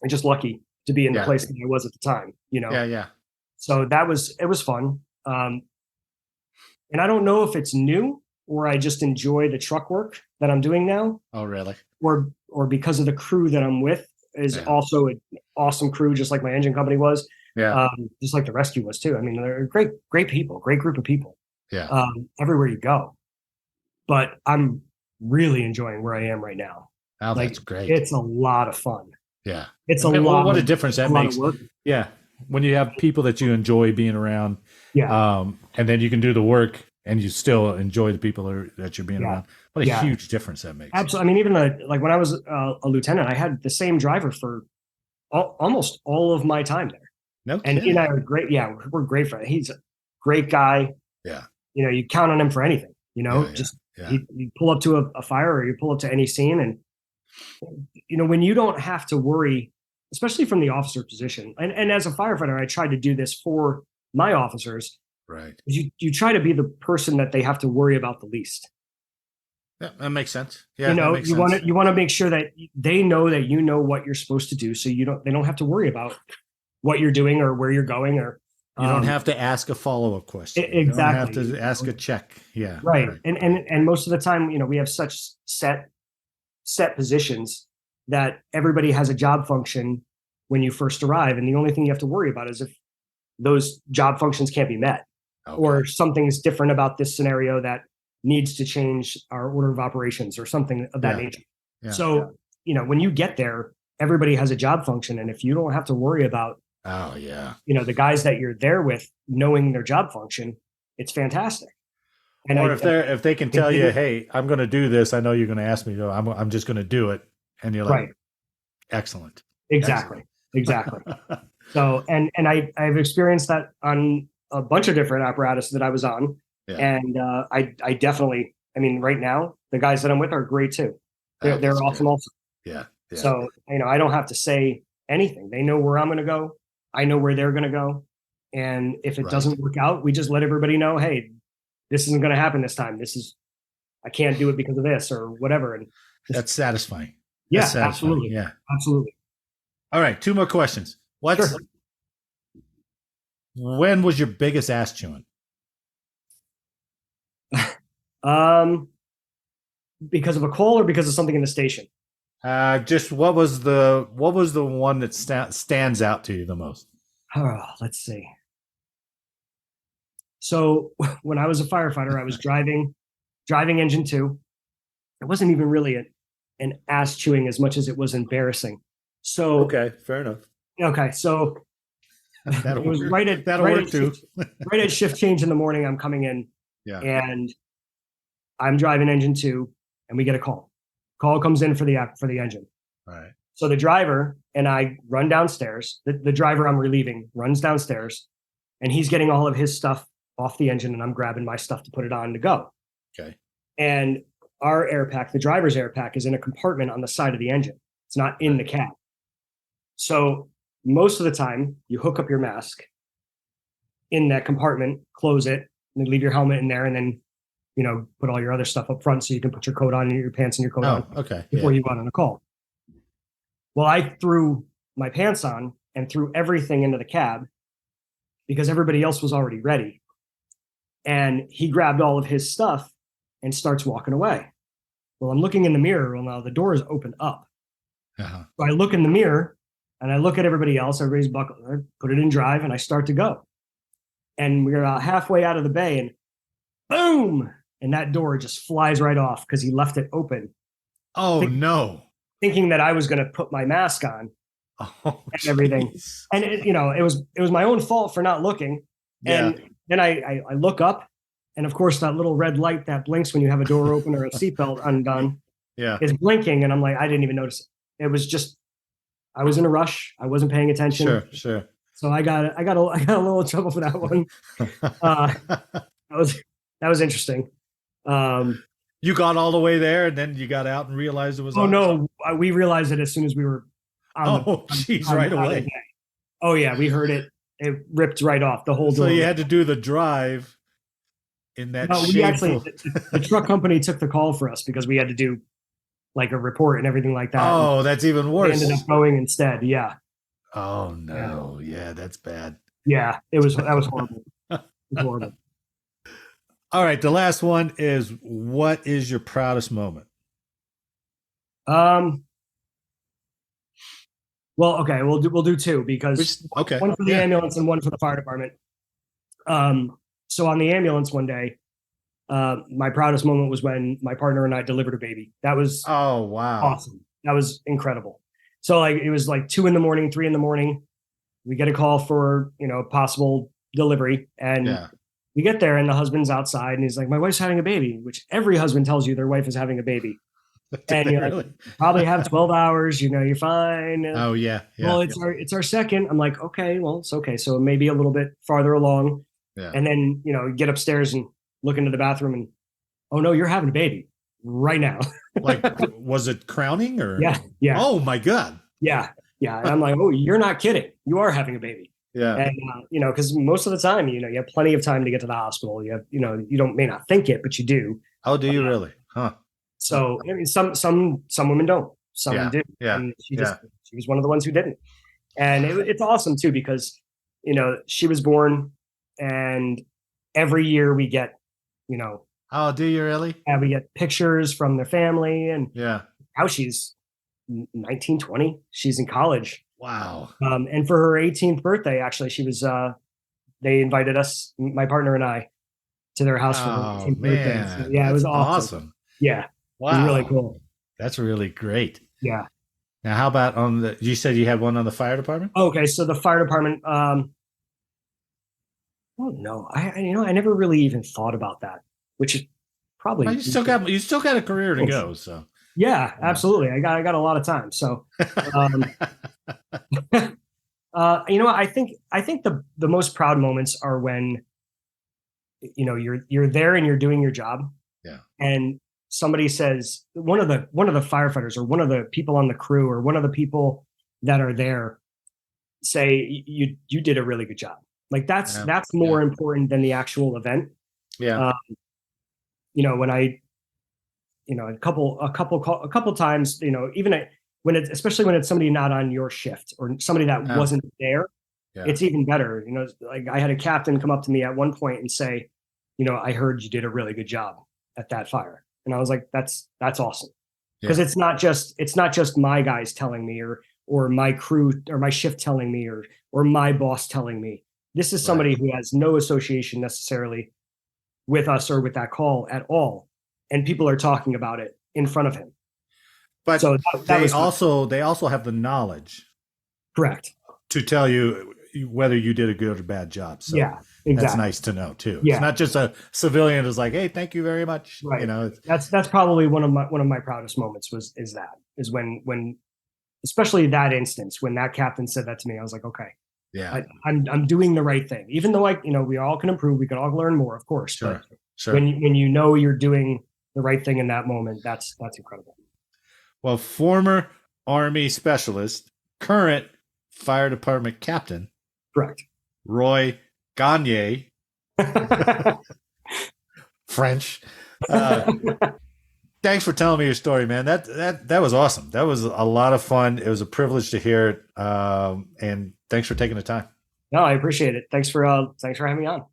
just lucky to be in the place that I was at the time. Yeah. So it was fun. And I don't know if it's new or I just enjoy the truck work that I'm doing now. Oh, really? Or because of the crew that I'm with is also an awesome crew, just like my engine company was. Yeah. Just like the rescue was too. I mean, they're great people, great group of people. Yeah. Everywhere you go. But I'm really enjoying where I am right now. Oh, that's great. It's a lot of fun. Yeah. It's a lot. What a difference that makes. Yeah. When you have people that you enjoy being around. Yeah. And then you can do the work and you still enjoy the people that you're being around. What a huge difference that makes. Absolutely. I mean, even like when I was a lieutenant, I had the same driver for almost all of my time there. No kidding. And he and I are great. Yeah, we're great friends. He's a great guy. Yeah. You count on him for anything. You pull up to a fire or you pull up to any scene, and when you don't have to worry, especially from the officer position. And as a firefighter, I tried to do this for my officers. Right. You try to be the person that they have to worry about the least. Yeah, that makes sense. Yeah, you want to make sure that they know that you know what you're supposed to do, so they don't have to worry about what you're doing or where you're going, or you don't have to ask a follow-up question. Exactly. You don't have to ask a check. Yeah. Right. And most of the time, we have such set positions that everybody has a job function when you first arrive, and the only thing you have to worry about is if those job functions can't be met. Okay. Or something's different about this scenario that needs to change our order of operations or something of that nature. Yeah. So, when you get there, everybody has a job function. And if you don't have to worry about, the guys that you're there with knowing their job function, it's fantastic. And if they can tell you, hey, I'm going to do this, I know you're going to ask me, I'm just going to do it. And you're like, excellent. Exactly. So, and I've experienced that on a bunch of different apparatus that I was on. Yeah. And I definitely, right now, the guys that I'm with are great too. They're awesome also. Yeah. So, I don't have to say anything. They know where I'm going to go. I know where they're going to go. And if it doesn't work out, we just let everybody know, hey, this isn't going to happen this time. I can't do it because of this or whatever. And that's satisfying. Yeah, that's satisfying. Absolutely. Yeah, absolutely. All right. 2 more questions. When was your biggest ass chewing? Because of a call or because of something in the station? Just what was the one that stands out to you the most? Oh, let's see. So when I was a firefighter, I was driving engine 2. It wasn't even really an ass chewing as much as it was embarrassing. So okay, fair enough. Okay, so it was right at shift change in the morning. I'm coming in, and I'm driving engine 2, and we get a call. Call comes in for the engine. All right. So the driver and I run downstairs. The driver I'm relieving runs downstairs, and he's getting all of his stuff off the engine, and I'm grabbing my stuff to put it on to go. Okay. And our air pack, the driver's air pack, is in a compartment on the side of the engine. It's not in the cab. So most of the time, you hook up your mask in that compartment, close it, and then leave your helmet in there, and then put all your other stuff up front so you can put your coat on, your pants and your coat on before you go out on a call. Well, I threw my pants on and threw everything into the cab because everybody else was already ready. And he grabbed all of his stuff and starts walking away. Well, I'm looking in the mirror. Well, now the door is open up. Uh-huh. So I look in the mirror and I look at everybody else. Everybody's buckled. I put it in drive and I start to go. And we were about halfway out of the bay, and boom, and that door just flies right off because he left it open. Oh, no. Thinking that I was going to put my mask on and everything. And it was my own fault for not looking. And then I look up, and of course that little red light that blinks when you have a door open or a seatbelt undone is blinking. And I'm like, I didn't even notice it. It was just, I was in a rush. I wasn't paying attention. Sure. So I got a little trouble for that one. That was interesting. You got all the way there, and then you got out and realized it was. Oh no, we realized it as soon as we were. Right away. Oh yeah, we heard it. It ripped right off the whole door. So you had to do the drive in that. No, we actually the truck company took the call for us because we had to do like a report and everything like that. Oh, that's even worse. We ended up going instead. Yeah. Oh no! Yeah, that's bad. Yeah, that was horrible. It was horrible. All right, the last one is, what is your proudest moment? Well, okay, we'll do two because one for the ambulance and one for the fire department. So on the ambulance one day, my proudest moment was when my partner and I delivered a baby. That was awesome. That was incredible. So like it was like 2 a.m, 3 a.m. We get a call for possible delivery, and we get there and the husband's outside and he's like, my wife's having a baby, which every husband tells you their wife is having a baby. And you're like, probably have 12 hours, you're fine. Oh yeah. Well, it's our second. I'm like, okay, well, it's okay. So maybe a little bit farther along. Yeah. And then, get upstairs and look into the bathroom and, oh no, you're having a baby right now. Like, was it crowning or? Yeah. Oh my God. Yeah. And I'm like, oh, you're not kidding. You are having a baby. Yeah. And, because most of the time, you have plenty of time to get to the hospital. You have, you may not think it, but you do. Oh, do you really? Huh. So I mean, some women don't, some do. Yeah. And she was one of the ones who didn't. And it's awesome too, because, she was born and every year we get, oh, do you really? And we get pictures from their family and how she's 19, 20, she's in college. Wow. And for her 18th birthday, actually, she was, they invited us, my partner and I, to their house for her 18th birthday. So, it was awesome. Yeah. Wow. It was really cool. That's really great. Yeah. Now, how about you said you had one on the fire department? Okay. So the fire department, oh no, I never really even thought about that, which is probably. Well, you still got a career to go. So. Yeah, absolutely. I got a lot of time. So, I think the most proud moments are when, you're there and you're doing your job. Yeah. And somebody says, one of the firefighters or one of the people on the crew or one of the people that are there say, you did a really good job. Like that's more important than the actual event. Yeah. When I, a couple times, even especially when it's somebody not on your shift or somebody that wasn't there, it's even better. Like I had a captain come up to me at one point and say, I heard you did a really good job at that fire. And I was like, that's awesome. Because it's not just my guys telling me or my crew or my shift telling me or my boss telling me. This is somebody who has no association necessarily with us or with that call at all. And people are talking about it in front of him. But so they also have the knowledge. Correct. To tell you whether you did a good or bad job. So exactly. That's nice to know too. Yeah. It's not just a civilian who's like, hey, thank you very much. Right. That's probably one of my proudest moments is when especially that instance when that captain said that to me, I was like, okay. Yeah, I'm doing the right thing, even though we all can improve. We can all learn more, of course. Sure. When you're doing the right thing in that moment, that's incredible. Well, former Army specialist, current fire department captain, correct, Roy Gagne, French. Thanks for telling me your story, man. That was awesome. That was a lot of fun. It was a privilege to hear it. And thanks for taking the time. No, I appreciate it. Thanks for having me on.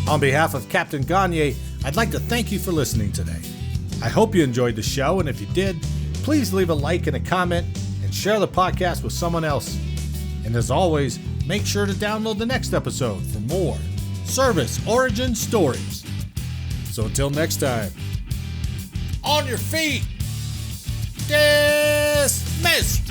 On behalf of Captain Gagne, I'd like to thank you for listening today. I hope you enjoyed the show, and if you did, please leave a like and a comment and share the podcast with someone else. And as always, make sure to download the next episode for more service origin stories. So until next time, on your feet, dismiss!